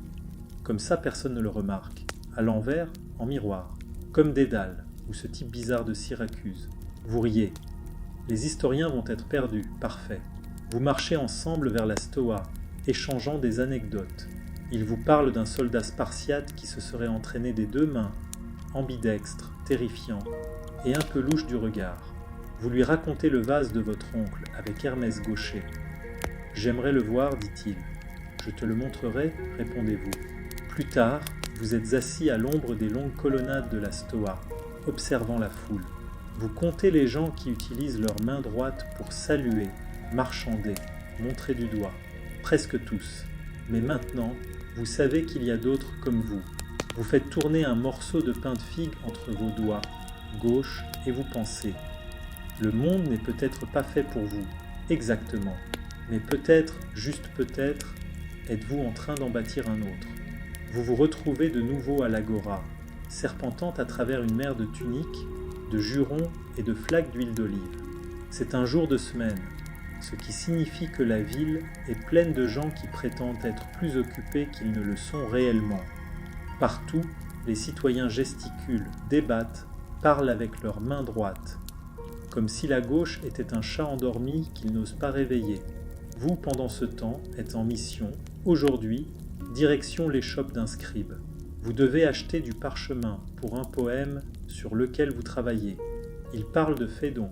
Comme ça, personne ne le remarque. À l'envers, en miroir. Comme Dédale, ou ce type bizarre de Syracuse. Vous riez. Les historiens vont être perdus. Parfait. Vous marchez ensemble vers la Stoa, échangeant des anecdotes. Il vous parle d'un soldat spartiate qui se serait entraîné des deux mains, ambidextre, terrifiant, et un peu louche du regard. Vous lui racontez le vase de votre oncle avec Hermès gaucher. « J'aimerais le voir, dit-il. »« Je te le montrerai, répondez-vous. » Plus tard, vous êtes assis à l'ombre des longues colonnades de la Stoa, observant la foule. Vous comptez les gens qui utilisent leur main droite pour saluer, marchander, montrer du doigt. Presque tous. Mais maintenant, vous savez qu'il y a d'autres comme vous. Vous faites tourner un morceau de pain de figue entre vos doigts, gauche, et vous pensez. Le monde n'est peut-être pas fait pour vous, exactement. Mais peut-être, juste peut-être, êtes-vous en train d'en bâtir un autre. Vous vous retrouvez de nouveau à l'agora, serpentant à travers une mer de tuniques, de jurons et de flaques d'huile d'olive. C'est un jour de semaine, ce qui signifie que la ville est pleine de gens qui prétendent être plus occupés qu'ils ne le sont réellement. Partout, les citoyens gesticulent, débattent, parlent avec leurs mains droites, comme si la gauche était un chat endormi qu'ils n'osent pas réveiller. Vous, pendant ce temps, êtes en mission, aujourd'hui, direction l'échoppe d'un scribe. Vous devez acheter du parchemin pour un poème sur lequel vous travaillez. Il parle de Phédon,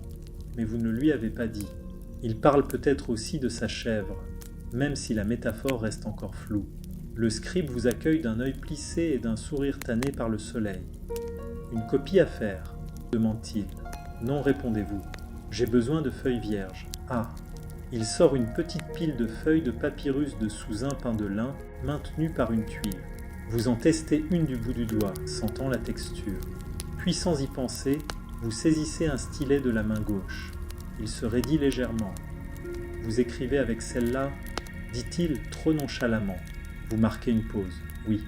mais vous ne lui avez pas dit. Il parle peut-être aussi de sa chèvre, même si la métaphore reste encore floue. Le scribe vous accueille d'un œil plissé et d'un sourire tanné par le soleil. « Une copie à faire » demande-t-il. « Non, répondez-vous. J'ai besoin de feuilles vierges. » « Ah !» Il sort une petite pile de feuilles de papyrus de sous un pain de lin maintenues par une tuile. Vous en testez une du bout du doigt, sentant la texture. Puis sans y penser, vous saisissez un stylet de la main gauche. Il se raidit légèrement. Vous écrivez avec celle-là, dit-il trop nonchalamment. Vous marquez une pause. Oui.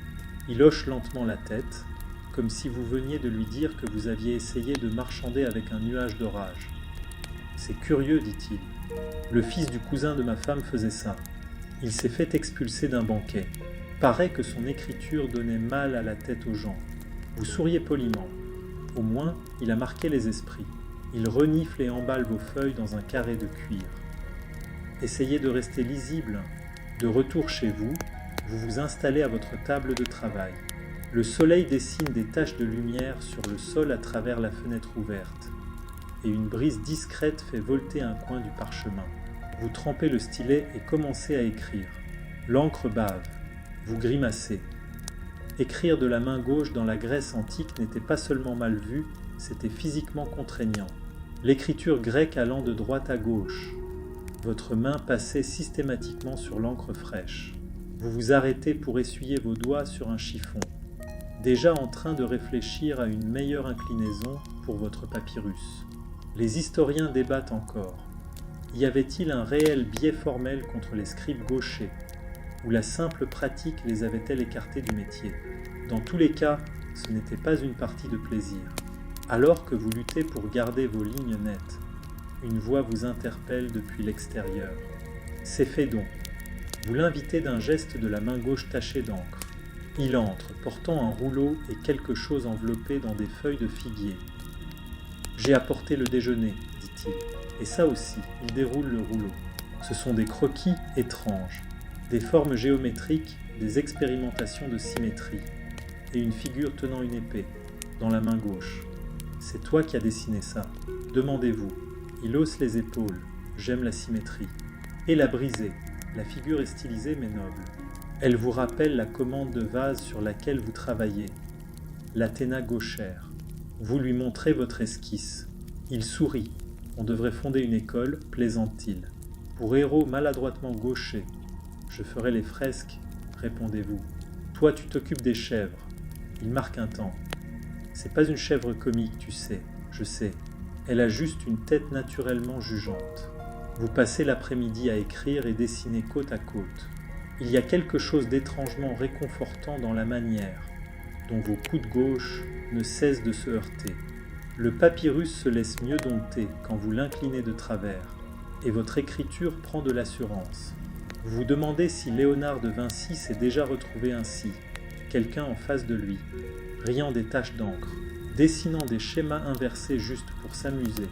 Il hoche lentement la tête, comme si vous veniez de lui dire que vous aviez essayé de marchander avec un nuage d'orage. C'est curieux, dit-il. Le fils du cousin de ma femme faisait ça. Il s'est fait expulser d'un banquet. Paraît que son écriture donnait mal à la tête aux gens. Vous souriez poliment. Au moins, il a marqué les esprits. Il renifle et emballe vos feuilles dans un carré de cuir. Essayez de rester lisible. De retour chez vous, vous vous installez à votre table de travail. Le soleil dessine des taches de lumière sur le sol à travers la fenêtre ouverte. Et une brise discrète fait volter un coin du parchemin. Vous trempez le stylet et commencez à écrire. L'encre bave. Vous grimacez. Écrire de la main gauche dans la Grèce antique n'était pas seulement mal vu, c'était physiquement contraignant. L'écriture grecque allant de droite à gauche. Votre main passait systématiquement sur l'encre fraîche. Vous vous arrêtez pour essuyer vos doigts sur un chiffon, déjà en train de réfléchir à une meilleure inclinaison pour votre papyrus. Les historiens débattent encore. Y avait-il un réel biais formel contre les scribes gauchers, ou la simple pratique les avait-elle écartés du métier? Dans tous les cas, ce n'était pas une partie de plaisir. Alors que vous luttez pour garder vos lignes nettes, une voix vous interpelle depuis l'extérieur. C'est Phédon. Vous l'invitez d'un geste de la main gauche tachée d'encre. Il entre, portant un rouleau et quelque chose enveloppé dans des feuilles de figuier. « J'ai apporté le déjeuner, dit-il. Et ça aussi, il déroule le rouleau. Ce sont des croquis étranges, des formes géométriques, des expérimentations de symétrie, et une figure tenant une épée, dans la main gauche. C'est toi qui as dessiné ça. Demandez-vous. Il hausse les épaules. J'aime la symétrie. Et la brisée. La figure est stylisée mais noble. Elle vous rappelle la commande de vase sur laquelle vous travaillez. L'Athéna gauchère. Vous lui montrez votre esquisse. Il sourit. On devrait fonder une école, plaisante-t-il. Pour héros maladroitement gauchers. Je ferai les fresques, répondez-vous. Toi, tu t'occupes des chèvres. Il marque un temps. C'est pas une chèvre comique, tu sais. Je sais. Elle a juste une tête naturellement jugeante. Vous passez l'après-midi à écrire et dessiner côte à côte. Il y a quelque chose d'étrangement réconfortant dans la manière dont vos coups de gauche ne cessent de se heurter. Le papyrus se laisse mieux dompter quand vous l'inclinez de travers, et votre écriture prend de l'assurance. Vous vous demandez si Léonard de Vinci s'est déjà retrouvé ainsi, quelqu'un en face de lui, riant des taches d'encre, dessinant des schémas inversés juste pour s'amuser.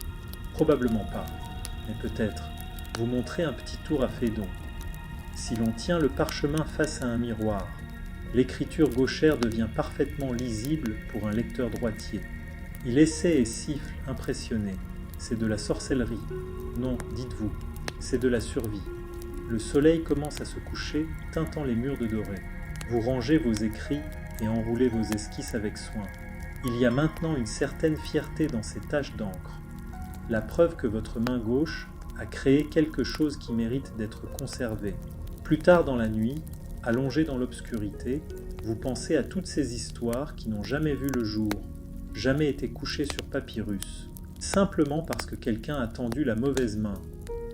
Probablement pas, mais peut-être. Vous montrez un petit tour à Phédon. Si l'on tient le parchemin face à un miroir, l'écriture gauchère devient parfaitement lisible pour un lecteur droitier. Il essaie et siffle, impressionné. C'est de la sorcellerie. Non, dites-vous, c'est de la survie. Le soleil commence à se coucher, teintant les murs de doré. Vous rangez vos écrits et enroulez vos esquisses avec soin. Il y a maintenant une certaine fierté dans ces taches d'encre. La preuve que votre main gauche a créé quelque chose qui mérite d'être conservé. Plus tard dans la nuit, Allongé dans l'obscurité, vous pensez à toutes ces histoires qui n'ont jamais vu le jour, jamais été couchées sur papyrus, simplement parce que quelqu'un a tendu la mauvaise main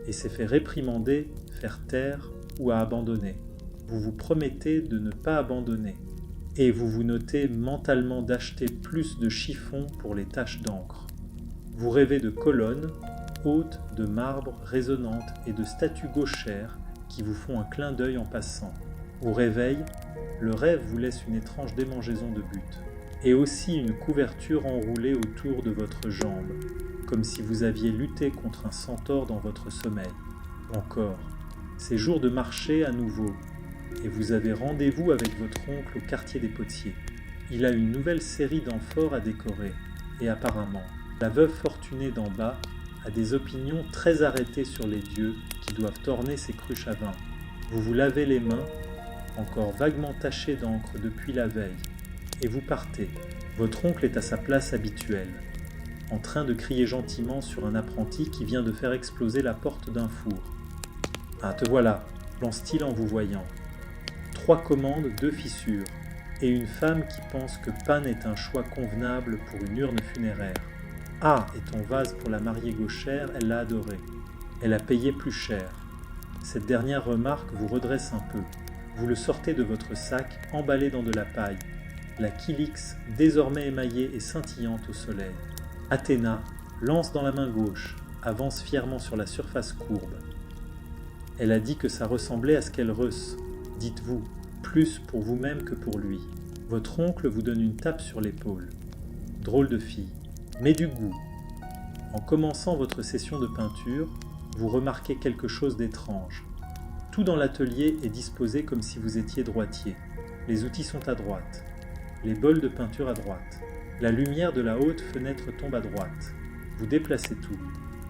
et s'est fait réprimander, faire taire ou a abandonné. Vous vous promettez de ne pas abandonner et vous vous notez mentalement d'acheter plus de chiffons pour les taches d'encre. Vous rêvez de colonnes, hautes de marbre résonnantes et de statues gauchères qui vous font un clin d'œil en passant. Au réveil, le rêve vous laisse une étrange démangeaison de butte, et aussi une couverture enroulée autour de votre jambe, comme si vous aviez lutté contre un centaure dans votre sommeil. Encore, c'est jour de marché à nouveau, et vous avez rendez-vous avec votre oncle au quartier des Potiers. Il a une nouvelle série d'amphores à décorer, et apparemment, la veuve fortunée d'en bas a des opinions très arrêtées sur les dieux qui doivent orner ses cruches à vin. Vous vous lavez les mains, encore vaguement tachées d'encre depuis la veille, et vous partez. Votre oncle est à sa place habituelle, en train de crier gentiment sur un apprenti qui vient de faire exploser la porte d'un four. « Ah, te voilà » lance-t-il en vous voyant. 3 commandes, 2 fissures, et une femme qui pense que panne est un choix convenable pour une urne funéraire. Ah, et ton vase pour la mariée gauchère, elle l'a adoré. Elle a payé plus cher. Cette dernière remarque vous redresse un peu. Vous le sortez de votre sac, emballé dans de la paille. La Kylix, désormais émaillée et scintillante au soleil. Athéna, lance dans la main gauche, avance fièrement sur la surface courbe. Elle a dit que ça ressemblait à ce qu'elle rece. Dites-vous, plus pour vous-même que pour lui. Votre oncle vous donne une tape sur l'épaule. Drôle de fille, mais du goût. En commençant votre session de peinture, vous remarquez quelque chose d'étrange. Tout dans l'atelier est disposé comme si vous étiez droitier. Les outils sont à droite, les bols de peinture à droite. La lumière de la haute fenêtre tombe à droite. Vous déplacez tout.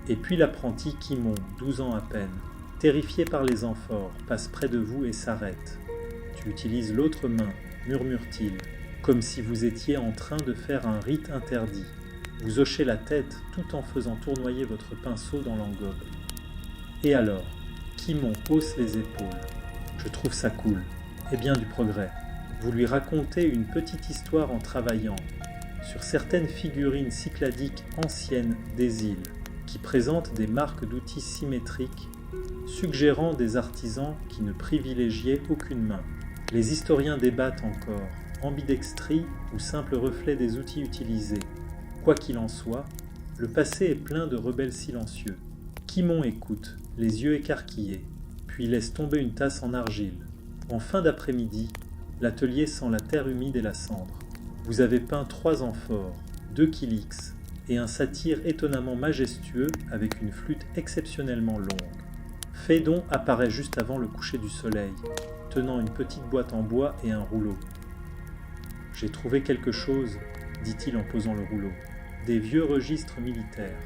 Et puis l'apprenti Kimon, 12 ans à peine, terrifié par les amphores, passe près de vous et s'arrête. Tu utilises l'autre main, murmure-t-il, comme si vous étiez en train de faire un rite interdit. Vous hochez la tête tout en faisant tournoyer votre pinceau dans l'engobe. Et alors, Kimon hausse les épaules. Je trouve ça cool. Et bien du progrès. Vous lui racontez une petite histoire en travaillant sur certaines figurines cycladiques anciennes des îles qui présentent des marques d'outils symétriques, suggérant des artisans qui ne privilégiaient aucune main. Les historiens débattent encore, ambidextrie ou simple reflet des outils utilisés. Quoi qu'il en soit, le passé est plein de rebelles silencieux. Kimon écoute, les yeux écarquillés, puis laisse tomber une tasse en argile. En fin d'après-midi, l'atelier sent la terre humide et la cendre. Vous avez peint 3 amphores, 2 Kylix et un satyre étonnamment majestueux avec une flûte exceptionnellement longue. Phédon apparaît juste avant le coucher du soleil, tenant une petite boîte en bois et un rouleau. « J'ai trouvé quelque chose », dit-il en posant le rouleau. « Des vieux registres militaires.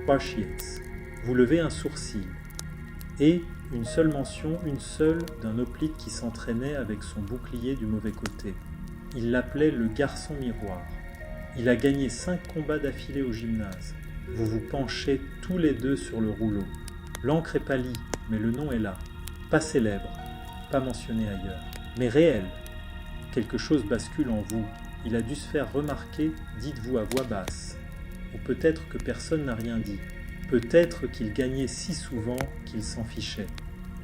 Washiets. » Vous levez un sourcil. Et une seule mention, une seule, d'un hoplite qui s'entraînait avec son bouclier du mauvais côté. Il l'appelait le garçon miroir. Il a gagné 5 combats d'affilée au gymnase. Vous vous penchez tous les deux sur le rouleau. L'encre est pâlie, mais le nom est là. Pas célèbre, pas mentionné ailleurs, mais réel. Quelque chose bascule en vous. Il a dû se faire remarquer, dites-vous à voix basse. Ou peut-être que personne n'a rien dit. Peut-être qu'il gagnait si souvent qu'il s'en fichait.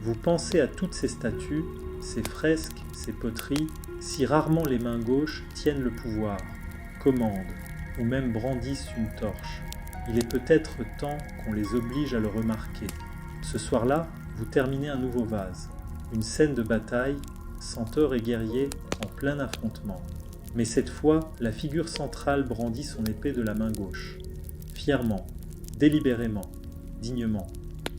Vous pensez à toutes ces statues, ces fresques, ces poteries, si rarement les mains gauches tiennent le pouvoir, commandent, ou même brandissent une torche. Il est peut-être temps qu'on les oblige à le remarquer. Ce soir-là, vous terminez un nouveau vase. Une scène de bataille, centaures et guerriers en plein affrontement. Mais cette fois, la figure centrale brandit son épée de la main gauche. Fièrement, délibérément, dignement.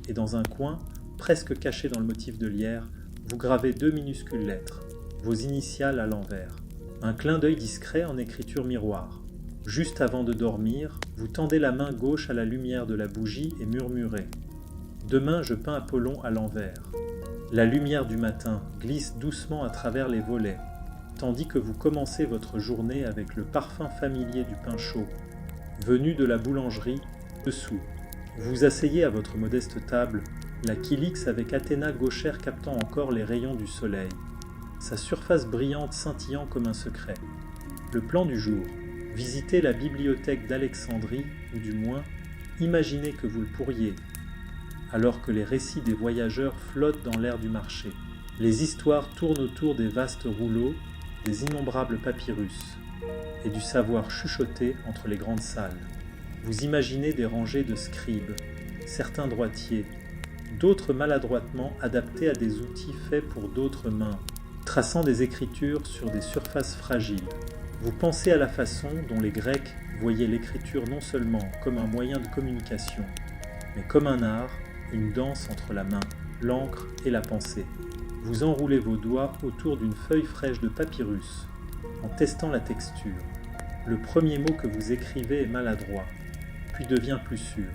Et dans un coin, presque caché dans le motif de lierre, vous gravez 2 minuscules lettres, vos initiales à l'envers. Un clin d'œil discret en écriture miroir. Juste avant de dormir, vous tendez la main gauche à la lumière de la bougie et murmurez « Demain, je peins Apollon à l'envers ». La lumière du matin glisse doucement à travers les volets, tandis que vous commencez votre journée avec le parfum familier du pain chaud, venu de la boulangerie dessous. Vous vous asseyez à votre modeste table, la Kylix avec Athéna gauchère captant encore les rayons du soleil. sa surface brillante scintillant comme un secret. Le plan du jour. Visitez la bibliothèque d'Alexandrie, ou du moins, imaginez que vous le pourriez, alors que les récits des voyageurs flottent dans l'air du marché. Les histoires tournent autour des vastes rouleaux, des innombrables papyrus, et du savoir chuchoté entre les grandes salles. Vous imaginez des rangées de scribes, certains droitiers, d'autres maladroitement adaptés à des outils faits pour d'autres mains, traçant des écritures sur des surfaces fragiles. Vous pensez à la façon dont les Grecs voyaient l'écriture non seulement comme un moyen de communication, mais comme un art, une danse entre la main, l'encre et la pensée. Vous enroulez vos doigts autour d'une feuille fraîche de papyrus, en testant la texture. Le premier mot que vous écrivez est maladroit, puis devient plus sûr.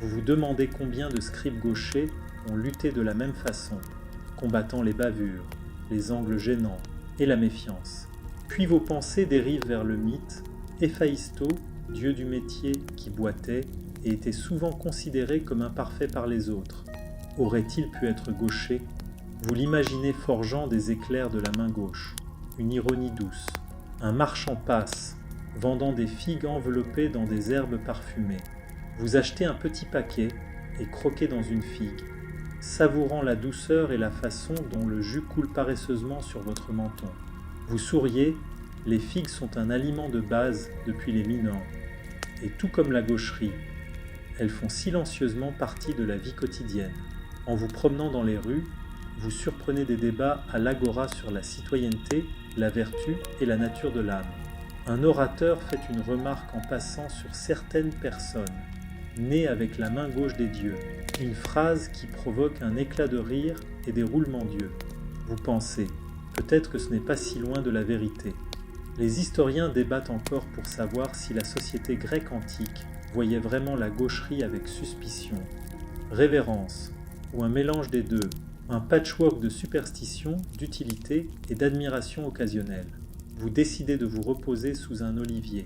Vous vous demandez combien de scribes gauchers ont lutté de la même façon, combattant les bavures, les angles gênants et la méfiance. Puis vos pensées dérivent vers le mythe, Héphaïsto, dieu du métier qui boitait et était souvent considéré comme imparfait par les autres. Aurait-il pu être gaucher ? Vous l'imaginez forgeant des éclairs de la main gauche, une ironie douce. Un marchand passe, vendant des figues enveloppées dans des herbes parfumées. Vous achetez un petit paquet et croquez dans une figue, savourant la douceur et la façon dont le jus coule paresseusement sur votre menton. Vous souriez, les figues sont un aliment de base depuis les Minoens, et tout comme la gaucherie, elles font silencieusement partie de la vie quotidienne. En vous promenant dans les rues, vous surprenez des débats à l'agora sur la citoyenneté, la vertu et la nature de l'âme. Un orateur fait une remarque en passant sur certaines personnes, nées avec la main gauche des dieux, une phrase qui provoque un éclat de rire et des roulements d'yeux. Vous pensez, peut-être que ce n'est pas si loin de la vérité. Les historiens débattent encore pour savoir si la société grecque antique voyait vraiment la gaucherie avec suspicion, révérence, ou un mélange des deux, un patchwork de superstition, d'utilité et d'admiration occasionnelle. Vous décidez de vous reposer sous un olivier,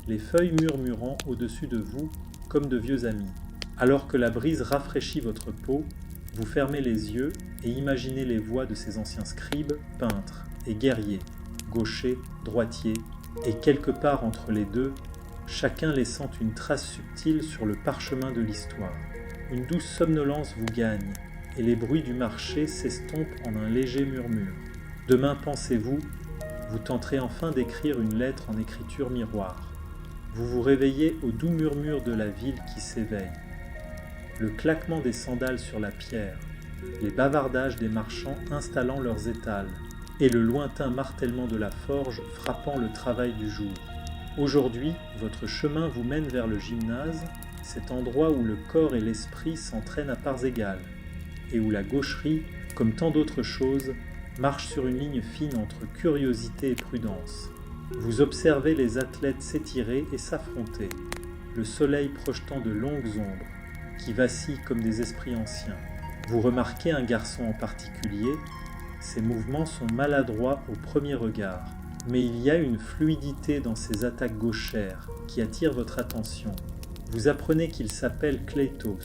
les feuilles murmurant au-dessus de vous comme de vieux amis. Alors que la brise rafraîchit votre peau, vous fermez les yeux et imaginez les voix de ces anciens scribes, peintres et guerriers, gauchers, droitiers, et quelque part entre les deux, chacun laissant une trace subtile sur le parchemin de l'histoire. Une douce somnolence vous gagne, et les bruits du marché s'estompent en un léger murmure. Demain, pensez-vous, vous tenterez enfin d'écrire une lettre en écriture miroir. Vous vous réveillez au doux murmure de la ville qui s'éveille. Le claquement des sandales sur la pierre, les bavardages des marchands installant leurs étals, et le lointain martèlement de la forge frappant le travail du jour. Aujourd'hui, votre chemin vous mène vers le gymnase, cet endroit où le corps et l'esprit s'entraînent à parts égales, et où la gaucherie, comme tant d'autres choses, marche sur une ligne fine entre curiosité et prudence. Vous observez les athlètes s'étirer et s'affronter, le soleil projetant de longues ombres, qui vacillent comme des esprits anciens. Vous remarquez un garçon en particulier, ses mouvements sont maladroits au premier regard, mais il y a une fluidité dans ses attaques gauchères qui attire votre attention. Vous apprenez qu'il s'appelle Kleitos,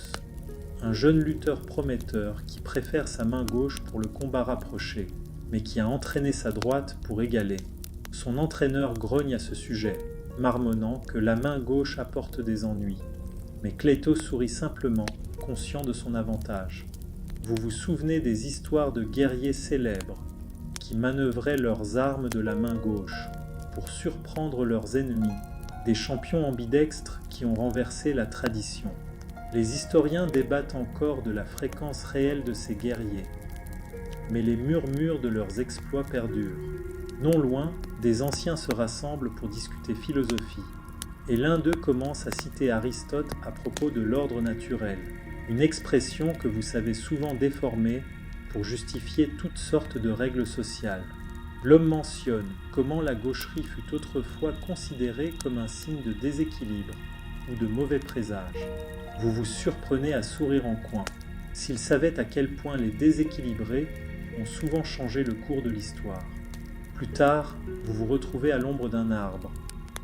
un jeune lutteur prometteur qui préfère sa main gauche pour le combat rapproché, mais qui a entraîné sa droite pour égaler. Son entraîneur grogne à ce sujet, marmonnant que la main gauche apporte des ennuis. Mais Kleitos sourit simplement, conscient de son avantage. Vous vous souvenez des histoires de guerriers célèbres qui manœuvraient leurs armes de la main gauche pour surprendre leurs ennemis, des champions ambidextres qui ont renversé la tradition. Les historiens débattent encore de la fréquence réelle de ces guerriers, mais les murmures de leurs exploits perdurent. Non loin, des anciens se rassemblent pour discuter philosophie, et l'un d'eux commence à citer Aristote à propos de l'ordre naturel, une expression que vous savez souvent déformer pour justifier toutes sortes de règles sociales. L'homme mentionne comment la gaucherie fut autrefois considérée comme un signe de déséquilibre ou de mauvais présage. Vous vous surprenez à sourire en coin. S'il savait à quel point les déséquilibrés ont souvent changé le cours de l'histoire. Plus tard, vous vous retrouvez à l'ombre d'un arbre,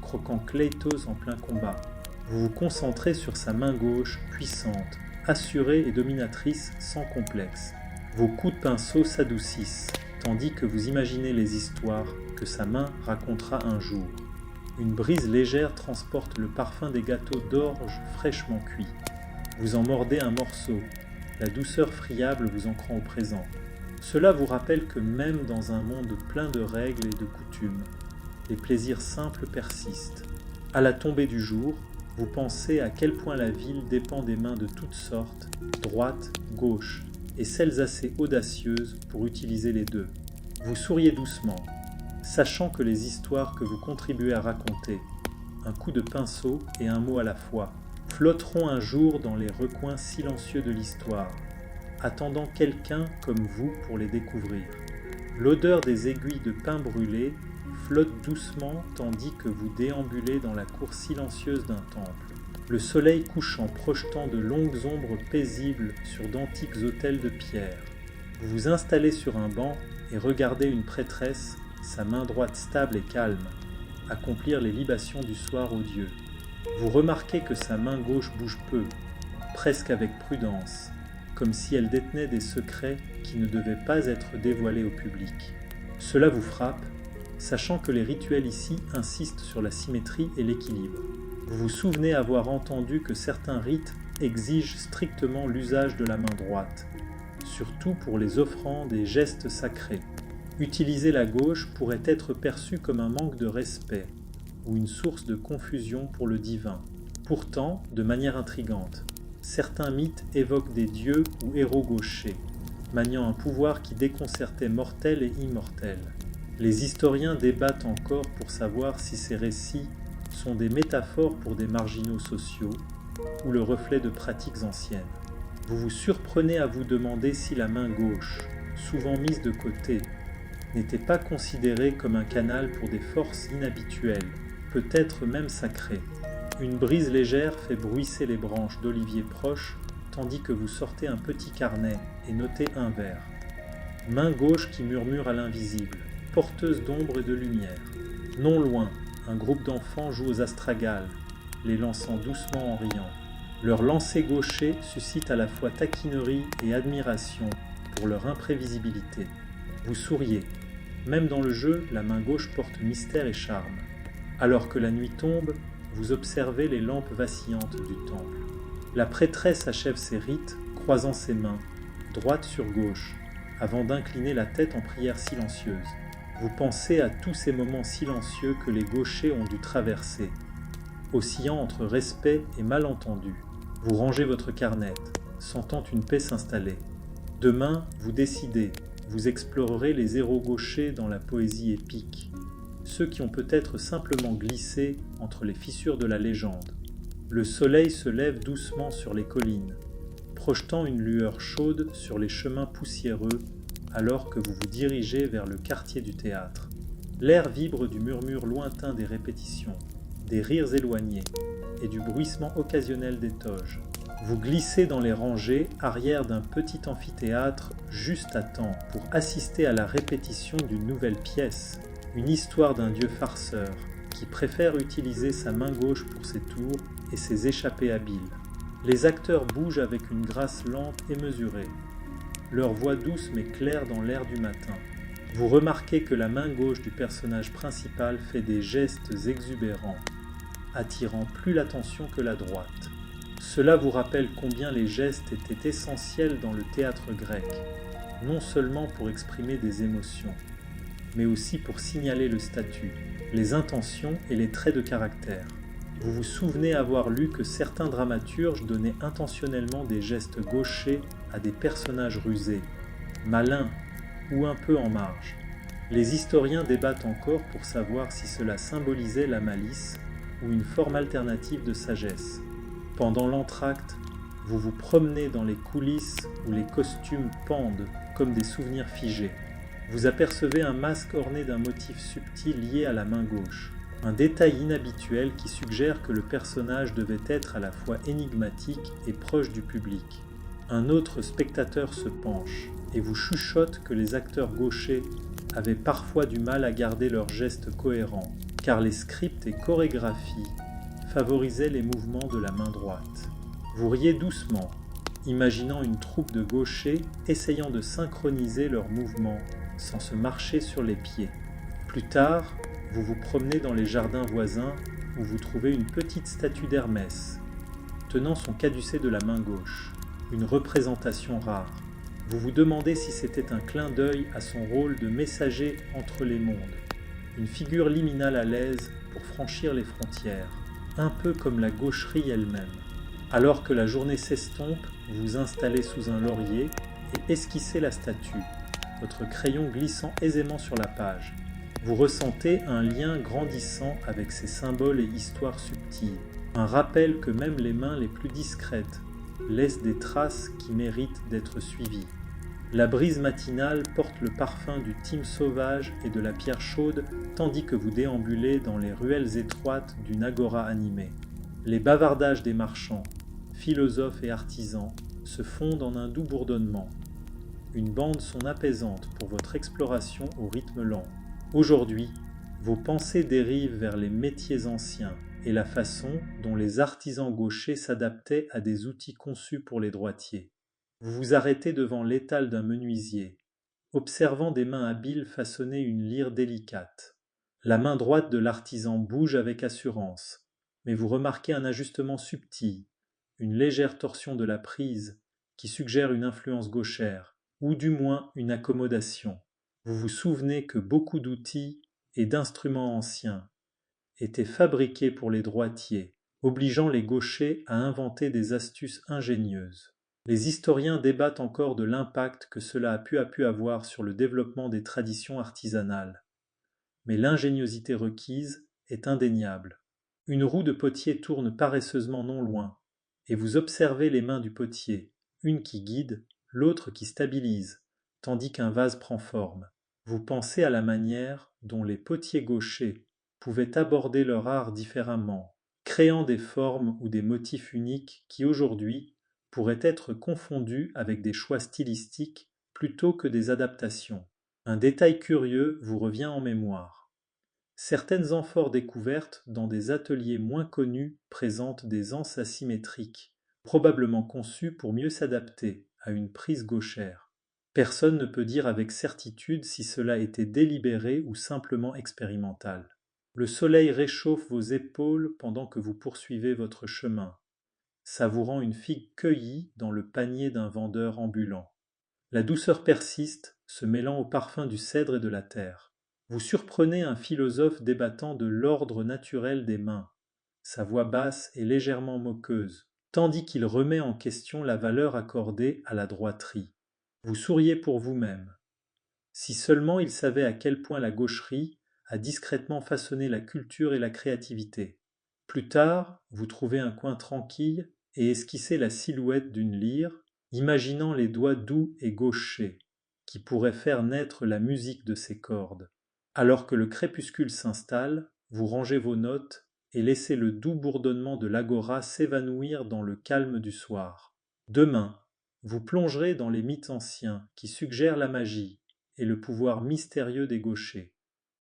croquant Kleitos en plein combat. Vous vous concentrez sur sa main gauche, puissante, assurée et dominatrice sans complexe. Vos coups de pinceau s'adoucissent, tandis que vous imaginez les histoires que sa main racontera un jour. Une brise légère transporte le parfum des gâteaux d'orge fraîchement cuits. Vous en mordez un morceau, la douceur friable vous ancrant au présent. Cela vous rappelle que même dans un monde plein de règles et de coutumes, les plaisirs simples persistent. À la tombée du jour, vous pensez à quel point la ville dépend des mains de toutes sortes, droite, gauche, et celles assez audacieuses pour utiliser les deux. Vous souriez doucement, sachant que les histoires que vous contribuez à raconter, un coup de pinceau et un mot à la fois, flotteront un jour dans les recoins silencieux de l'histoire, attendant quelqu'un comme vous pour les découvrir. L'odeur des aiguilles de pain brûlé flotte doucement tandis que vous déambulez dans la cour silencieuse d'un temple. Le soleil couchant projetant de longues ombres paisibles sur d'antiques autels de pierre. Vous vous installez sur un banc et regardez une prêtresse, sa main droite stable et calme, accomplir les libations du soir aux dieux. Vous remarquez que sa main gauche bouge peu, presque avec prudence, comme si elle détenait des secrets qui ne devaient pas être dévoilés au public. Cela vous frappe, sachant que les rituels ici insistent sur la symétrie et l'équilibre. Vous vous souvenez avoir entendu que certains rites exigent strictement l'usage de la main droite, surtout pour les offrandes et gestes sacrés. Utiliser la gauche pourrait être perçu comme un manque de respect ou une source de confusion pour le divin. Pourtant, de manière intrigante, certains mythes évoquent des dieux ou héros gauchers, maniant un pouvoir qui déconcertait mortels et immortels. Les historiens débattent encore pour savoir si ces récits sont des métaphores pour des marginaux sociaux ou le reflet de pratiques anciennes. Vous vous surprenez à vous demander si la main gauche, souvent mise de côté, n'était pas considérée comme un canal pour des forces inhabituelles, peut-être même sacrées. Une brise légère fait bruisser les branches d'olivier proches, tandis que vous sortez un petit carnet et notez un vers. Main gauche qui murmure à l'invisible, porteuse d'ombre et de lumière. Non loin, un groupe d'enfants joue aux astragales, les lançant doucement en riant. Leur lancer gaucher suscite à la fois taquinerie et admiration pour leur imprévisibilité. Vous souriez. Même dans le jeu, la main gauche porte mystère et charme. Alors que la nuit tombe, vous observez les lampes vacillantes du temple. La prêtresse achève ses rites, croisant ses mains, droite sur gauche, avant d'incliner la tête en prière silencieuse. Vous pensez à tous ces moments silencieux que les gauchers ont dû traverser, oscillant entre respect et malentendu. Vous rangez votre carnet, sentant une paix s'installer. Demain, vous décidez, vous explorerez les héros gauchers dans la poésie épique, ceux qui ont peut-être simplement glissé entre les fissures de la légende. Le soleil se lève doucement sur les collines, projetant une lueur chaude sur les chemins poussiéreux alors que vous vous dirigez vers le quartier du théâtre. L'air vibre du murmure lointain des répétitions, des rires éloignés et du bruissement occasionnel des toges. Vous glissez dans les rangées arrière d'un petit amphithéâtre juste à temps pour assister à la répétition d'une nouvelle pièce, une histoire d'un dieu farceur qui préfère utiliser sa main gauche pour ses tours et ses échappées habiles. Les acteurs bougent avec une grâce lente et mesurée, leur voix douce mais claire dans l'air du matin. Vous remarquez que la main gauche du personnage principal fait des gestes exubérants, attirant plus l'attention que la droite. Cela vous rappelle combien les gestes étaient essentiels dans le théâtre grec, non seulement pour exprimer des émotions, mais aussi pour signaler le statut, les intentions et les traits de caractère. Vous vous souvenez avoir lu que certains dramaturges donnaient intentionnellement des gestes gauchers à des personnages rusés, malins ou un peu en marge. Les historiens débattent encore pour savoir si cela symbolisait la malice ou une forme alternative de sagesse. Pendant l'entracte, vous vous promenez dans les coulisses où les costumes pendent comme des souvenirs figés. Vous apercevez un masque orné d'un motif subtil lié à la main gauche. Un détail inhabituel qui suggère que le personnage devait être à la fois énigmatique et proche du public. Un autre spectateur se penche et vous chuchote que les acteurs gauchers avaient parfois du mal à garder leurs gestes cohérents, car les scripts et chorégraphies favorisaient les mouvements de la main droite. Vous riez doucement, imaginant une troupe de gauchers essayant de synchroniser leurs mouvements sans se marcher sur les pieds. Plus tard, vous vous promenez dans les jardins voisins où vous trouvez une petite statue d'Hermès, tenant son caducée de la main gauche, une représentation rare. Vous vous demandez si c'était un clin d'œil à son rôle de messager entre les mondes, une figure liminale à l'aise pour franchir les frontières, un peu comme la gaucherie elle-même. Alors que la journée s'estompe, vous vous installez sous un laurier et esquissez la statue, votre crayon glissant aisément sur la page. Vous ressentez un lien grandissant avec ces symboles et histoires subtiles, un rappel que même les mains les plus discrètes laissent des traces qui méritent d'être suivies. La brise matinale porte le parfum du thym sauvage et de la pierre chaude tandis que vous déambulez dans les ruelles étroites d'une agora animée. Les bavardages des marchands, philosophes et artisans se fondent en un doux bourdonnement. Une bande son apaisante pour votre exploration au rythme lent. Aujourd'hui, vos pensées dérivent vers les métiers anciens et la façon dont les artisans gauchers s'adaptaient à des outils conçus pour les droitiers. Vous vous arrêtez devant l'étal d'un menuisier, observant des mains habiles façonner une lyre délicate. La main droite de l'artisan bouge avec assurance, mais vous remarquez un ajustement subtil, une légère torsion de la prise qui suggère une influence gauchère, ou du moins une accommodation. Vous vous souvenez que beaucoup d'outils et d'instruments anciens étaient fabriqués pour les droitiers, obligeant les gauchers à inventer des astuces ingénieuses. Les historiens débattent encore de l'impact que cela a pu avoir sur le développement des traditions artisanales. Mais l'ingéniosité requise est indéniable. Une roue de potier tourne paresseusement non loin, et vous observez les mains du potier, une qui guide, l'autre qui stabilise, tandis qu'un vase prend forme. Vous pensez à la manière dont les potiers gauchers pouvaient aborder leur art différemment, créant des formes ou des motifs uniques qui aujourd'hui pourraient être confondus avec des choix stylistiques plutôt que des adaptations. Un détail curieux vous revient en mémoire. Certaines amphores découvertes dans des ateliers moins connus présentent des anses asymétriques, probablement conçues pour mieux s'adapter à une prise gauchère. Personne ne peut dire avec certitude si cela était délibéré ou simplement expérimental. Le soleil réchauffe vos épaules pendant que vous poursuivez votre chemin, savourant une figue cueillie dans le panier d'un vendeur ambulant. La douceur persiste, se mêlant au parfum du cèdre et de la terre. Vous surprenez un philosophe débattant de l'ordre naturel des mains. Sa voix basse est légèrement moqueuse, tandis qu'il remet en question la valeur accordée à la droiterie. Vous souriez pour vous-même. Si seulement il savait à quel point la gaucherie a discrètement façonné la culture et la créativité. Plus tard, vous trouvez un coin tranquille et esquissez la silhouette d'une lyre, imaginant les doigts doux et gauchers, qui pourraient faire naître la musique de ces cordes. Alors que le crépuscule s'installe, vous rangez vos notes et laissez le doux bourdonnement de l'agora s'évanouir dans le calme du soir. Demain, vous plongerez dans les mythes anciens qui suggèrent la magie et le pouvoir mystérieux des gauchers.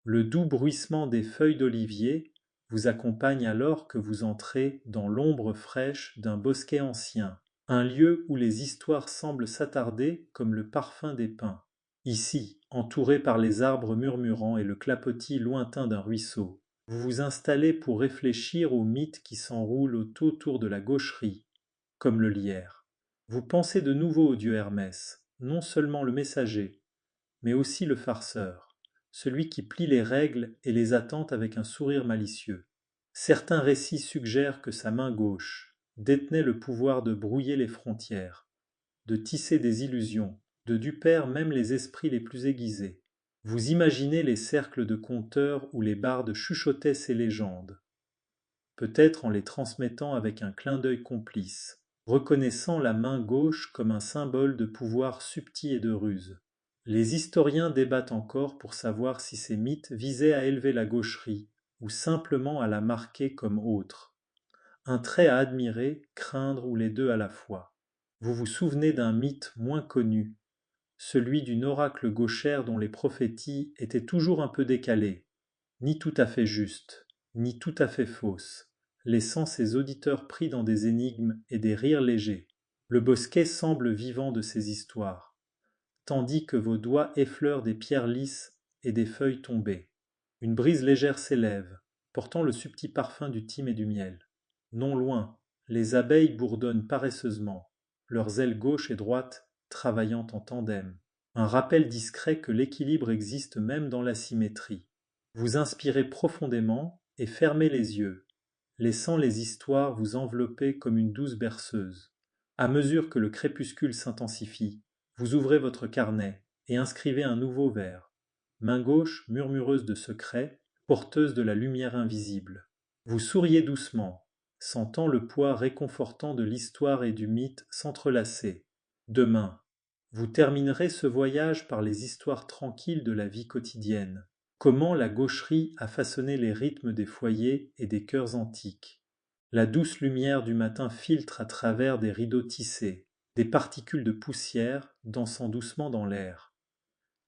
Le doux bruissement des feuilles d'olivier vous accompagne alors que vous entrez dans l'ombre fraîche d'un bosquet ancien, un lieu où les histoires semblent s'attarder comme le parfum des pins. Ici, entouré par les arbres murmurants et le clapotis lointain d'un ruisseau, vous vous installez pour réfléchir aux mythes qui s'enroulent autour de la gaucherie, comme le lierre. Vous pensez de nouveau au dieu Hermès, non seulement le messager, mais aussi le farceur, celui qui plie les règles et les attentes avec un sourire malicieux. Certains récits suggèrent que sa main gauche détenait le pouvoir de brouiller les frontières, de tisser des illusions, de duper même les esprits les plus aiguisés. Vous imaginez les cercles de conteurs où les bardes chuchotaient ces légendes, peut-être en les transmettant avec un clin d'œil complice, reconnaissant la main gauche comme un symbole de pouvoir subtil et de ruse. Les historiens débattent encore pour savoir si ces mythes visaient à élever la gaucherie ou simplement à la marquer comme autre. Un trait à admirer, craindre ou les deux à la fois. Vous vous souvenez d'un mythe moins connu, celui d'une oracle gauchère dont les prophéties étaient toujours un peu décalées, ni tout à fait justes, ni tout à fait fausses, laissant ses auditeurs pris dans des énigmes et des rires légers. Le bosquet semble vivant de ces histoires, tandis que vos doigts effleurent des pierres lisses et des feuilles tombées. Une brise légère s'élève, portant le subtil parfum du thym et du miel. Non loin, les abeilles bourdonnent paresseusement, leurs ailes gauche et droite travaillant en tandem. Un rappel discret que l'équilibre existe même dans la symétrie. Vous inspirez profondément et fermez les yeux, laissant les histoires vous envelopper comme une douce berceuse. À mesure que le crépuscule s'intensifie, vous ouvrez votre carnet et inscrivez un nouveau vers. Main gauche, murmureuse de secrets, porteuse de la lumière invisible. Vous souriez doucement, sentant le poids réconfortant de l'histoire et du mythe s'entrelacer. Demain, vous terminerez ce voyage par les histoires tranquilles de la vie quotidienne. Comment la gaucherie a façonné les rythmes des foyers et des cœurs antiques. La douce lumière du matin filtre à travers des rideaux tissés, des particules de poussière dansant doucement dans l'air.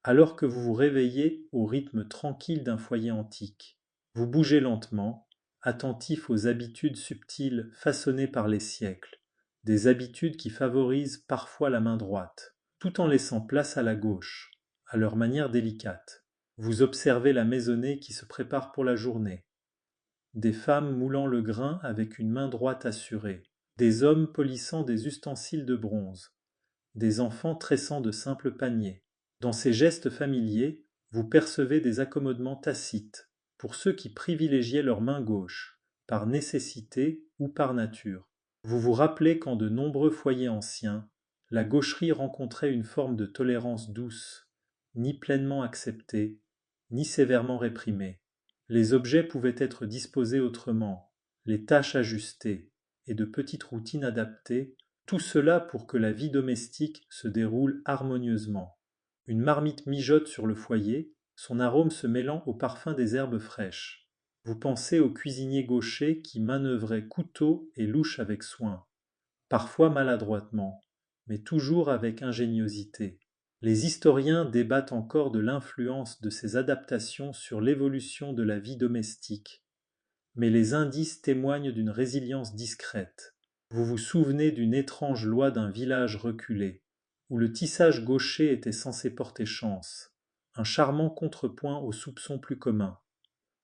Alors que vous vous réveillez au rythme tranquille d'un foyer antique, vous bougez lentement, attentif aux habitudes subtiles façonnées par les siècles, des habitudes qui favorisent parfois la main droite, tout en laissant place à la gauche, à leur manière délicate. Vous observez la maisonnée qui se prépare pour la journée. Des femmes moulant le grain avec une main droite assurée, des hommes polissant des ustensiles de bronze, des enfants tressant de simples paniers. Dans ces gestes familiers, vous percevez des accommodements tacites, pour ceux qui privilégiaient leur main gauche, par nécessité ou par nature. Vous vous rappelez qu'en de nombreux foyers anciens, la gaucherie rencontrait une forme de tolérance douce, ni pleinement acceptée, ni sévèrement réprimée. Les objets pouvaient être disposés autrement, les tâches ajustées, et de petites routines adaptées, tout cela pour que la vie domestique se déroule harmonieusement. Une marmite mijote sur le foyer, son arôme se mêlant au parfum des herbes fraîches. Vous pensez au cuisinier gaucher qui manœuvrait couteau et louche avec soin, parfois maladroitement, mais toujours avec ingéniosité. Les historiens débattent encore de l'influence de ces adaptations sur l'évolution de la vie domestique, mais les indices témoignent d'une résilience discrète. Vous vous souvenez d'une étrange loi d'un village reculé, où le tissage gaucher était censé porter chance, un charmant contrepoint aux soupçons plus communs.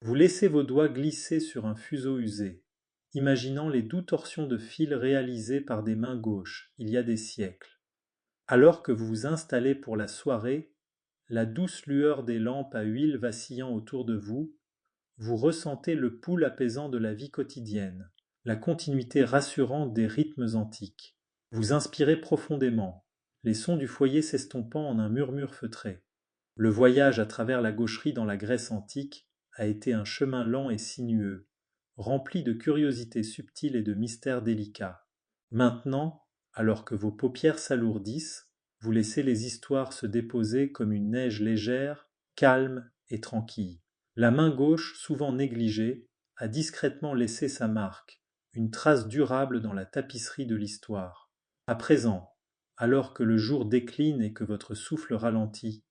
Vous laissez vos doigts glisser sur un fuseau usé, imaginant les doux torsions de fil réalisées par des mains gauches il y a des siècles. Alors que vous vous installez pour la soirée, la douce lueur des lampes à huile vacillant autour de vous, vous ressentez le pouls apaisant de la vie quotidienne, la continuité rassurante des rythmes antiques. Vous inspirez profondément, les sons du foyer s'estompant en un murmure feutré. Le voyage à travers la gaucherie dans la Grèce antique a été un chemin lent et sinueux, rempli de curiosités subtiles et de mystères délicats. Maintenant, alors que vos paupières s'alourdissent, vous laissez les histoires se déposer comme une neige légère, calme et tranquille. La main gauche, souvent négligée, a discrètement laissé sa marque, une trace durable dans la tapisserie de l'histoire. À présent, alors que le jour décline et que votre souffle ralentit,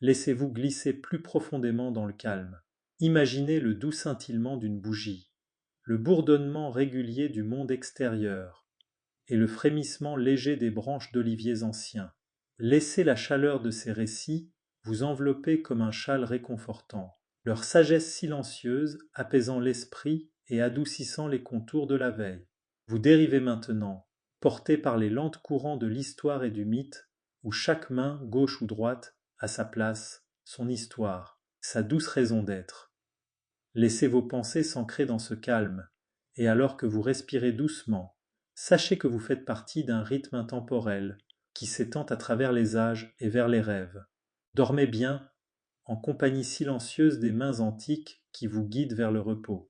laissez-vous glisser plus profondément dans le calme. Imaginez le doux scintillement d'une bougie, le bourdonnement régulier du monde extérieur et le frémissement léger des branches d'oliviers anciens. Laissez la chaleur de ces récits vous envelopper comme un châle réconfortant, leur sagesse silencieuse apaisant l'esprit et adoucissant les contours de la veille. Vous dérivez maintenant, porté par les lents courants de l'histoire et du mythe, où chaque main, gauche ou droite, a sa place, son histoire, sa douce raison d'être. Laissez vos pensées s'ancrer dans ce calme, et alors que vous respirez doucement, sachez que vous faites partie d'un rythme intemporel qui s'étend à travers les âges et vers les rêves. Dormez bien, en compagnie silencieuse des mains antiques qui vous guident vers le repos.